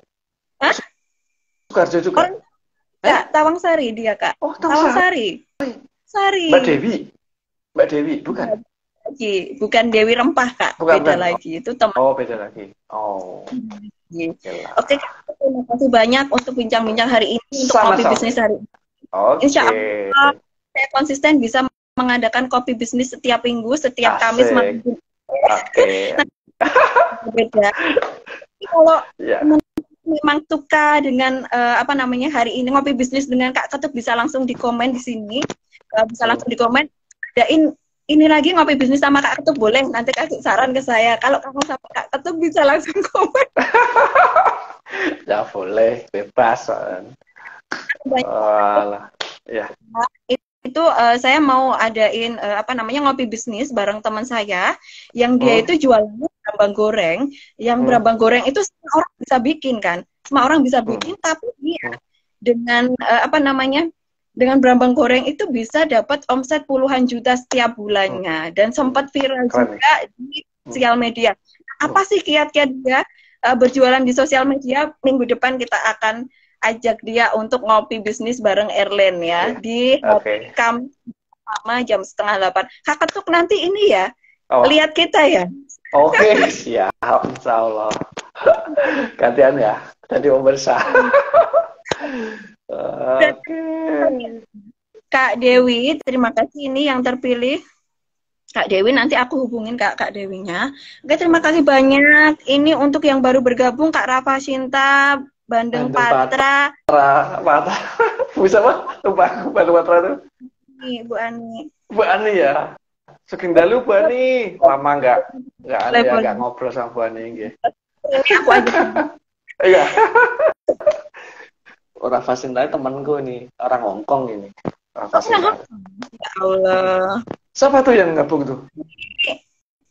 Hah? Sukoharjo juga? Enggak, Tawangsari dia Kak. Oh, Tawangsari. Sari. Mbak Dewi, bukan? Bukan Dewi Rempah Kak, beda lagi itu teman. Oh, beda lagi. Oh. Oke, terima kasih banyak untuk bincang-bincang hari ini untuk kopi bisnis hari ini. Insya Allah saya konsisten bisa mengadakan kopi bisnis setiap minggu, setiap Kamis malam. Oke. Beda. Kalau memang suka dengan hari ini ngopi bisnis dengan Kak Ketuk bisa langsung di komen di sini, bisa langsung di komen. Adain ini lagi ngopi bisnis sama Kak Ketuk boleh, nanti kasih saran ke saya. Kalau kamu sama Kak Ketuk bisa langsung komen. Ya boleh, bebas. Ya. Itu saya mau adain ngopi bisnis bareng teman saya yang dia itu jualannya brambang goreng. Yang brambang goreng itu semua orang bisa bikin kan, semua orang bisa bikin, tapi dia dengan dengan brambang goreng itu bisa dapat omset puluhan juta setiap bulannya dan sempat viral juga di sosial media. Apa sih kiat-kiat dia berjualan di sosial media? Minggu depan kita akan ajak dia untuk ngopi bisnis bareng Erlen ya di Kamis sama jam 7:30. Kak Ketuk nanti ini ya lihat kita ya. Oke, siap, insya Allah. Gantian ya, jadi pemirsa. Kak Dewi, terima kasih ini yang terpilih. Kak Dewi, nanti aku hubungin Kak Dewinya. Oke, terima kasih banyak. Ini untuk yang baru bergabung, Kak Rafa Sinta, Bandeng Patra. Bisa apa? Bandeng Patra itu? Ini Bu Ani. Bu Ani ya. Segendalu Bu Ani. Lama nggak ngobrol sama Bu Ani. Ini aku aja. Iya. Rafa Sinta temanku nih, orang Hongkong ini. Rafa Sinta. Ya Allah. Siapa tuh yang gabung tuh?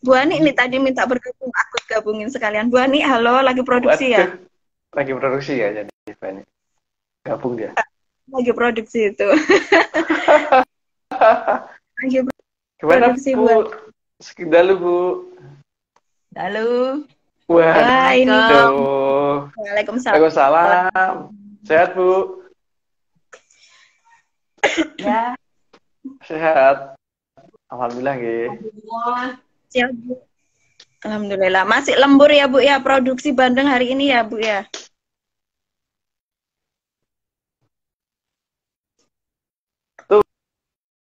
Bu Ani ini tadi minta bergabung, aku gabungin sekalian. Bu Ani, halo, lagi produksi ya? Waduh, lagi produksi ya jadi ini. Gabung dia. Lagi produksi itu. Lagi Gimana produksi Bu? Bu. Sekidalu Bu. Halo. Wah, Ini. aduh. Waalaikumsalam. Waalaikumsalam. Sehat Bu? Ya, Sehat. Alhamdulillah nggih. Siap, Bu. Alhamdulillah. Masih lembur ya Bu ya, produksi bandeng hari ini ya Bu ya.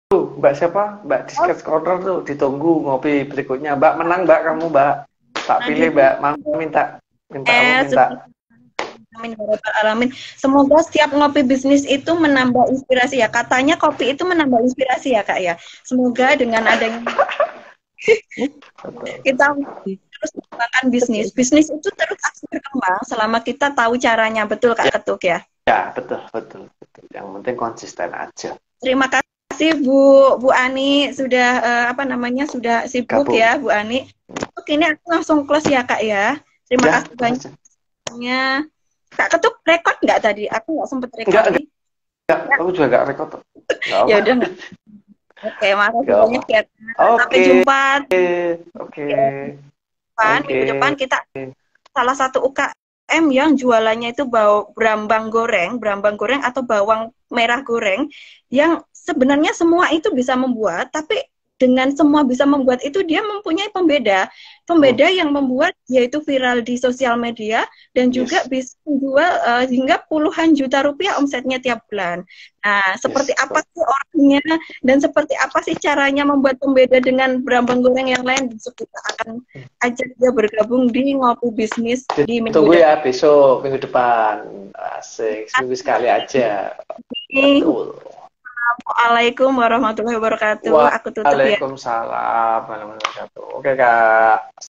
Tuh, Mbak siapa? Mbak Disket Corner tuh ditunggu ngopi berikutnya. Mbak menang Mbak kamu Mbak. Tak pilih Mbak. Minta minta. Amin ya rabbal alamin. Semoga setiap ngopi bisnis itu menambah inspirasi ya. Katanya kopi itu menambah inspirasi ya Kak ya. Semoga dengan adanya kita terus mengembangkan bisnis. Bisnis itu terus akan berkembang selama kita tahu caranya. Betul Kak Ketuk ya? Ya, betul. Yang penting konsisten aja. Terima kasih Bu Ani sudah sudah sibuk Gabung. ya Bu Ani. Oke, ini aku langsung close ya Kak ya. Terima kasih banyak. Kak Ketuk rekod nggak tadi? Aku nggak sempet rekod. Enggak. Aku juga nggak rekod. Ya udah nggak. Oke, makasih banyak ya. Sampai jumpa. Oke. Minggu depan kita salah satu UKM yang jualannya itu brambang goreng atau bawang merah goreng yang sebenarnya semua itu bisa membuat, tapi dengan semua bisa membuat itu dia mempunyai pembeda yang membuat yaitu viral di sosial media dan juga bisa menjual hingga puluhan juta rupiah omsetnya tiap bulan. Nah, seperti apa sih orangnya dan seperti apa sih caranya membuat pembeda dengan brambang goreng yang lain? Besok kita akan ajak dia bergabung di Ngopi Bisnis di minggu Tunggu depan. ya besok minggu depan. Asik, seminggu sekali aja. Betul. Assalamualaikum warahmatullahi wabarakatuh. Aku tutup ya. Waalaikumsalam warahmatullahi wabarakatuh. Oke Kak.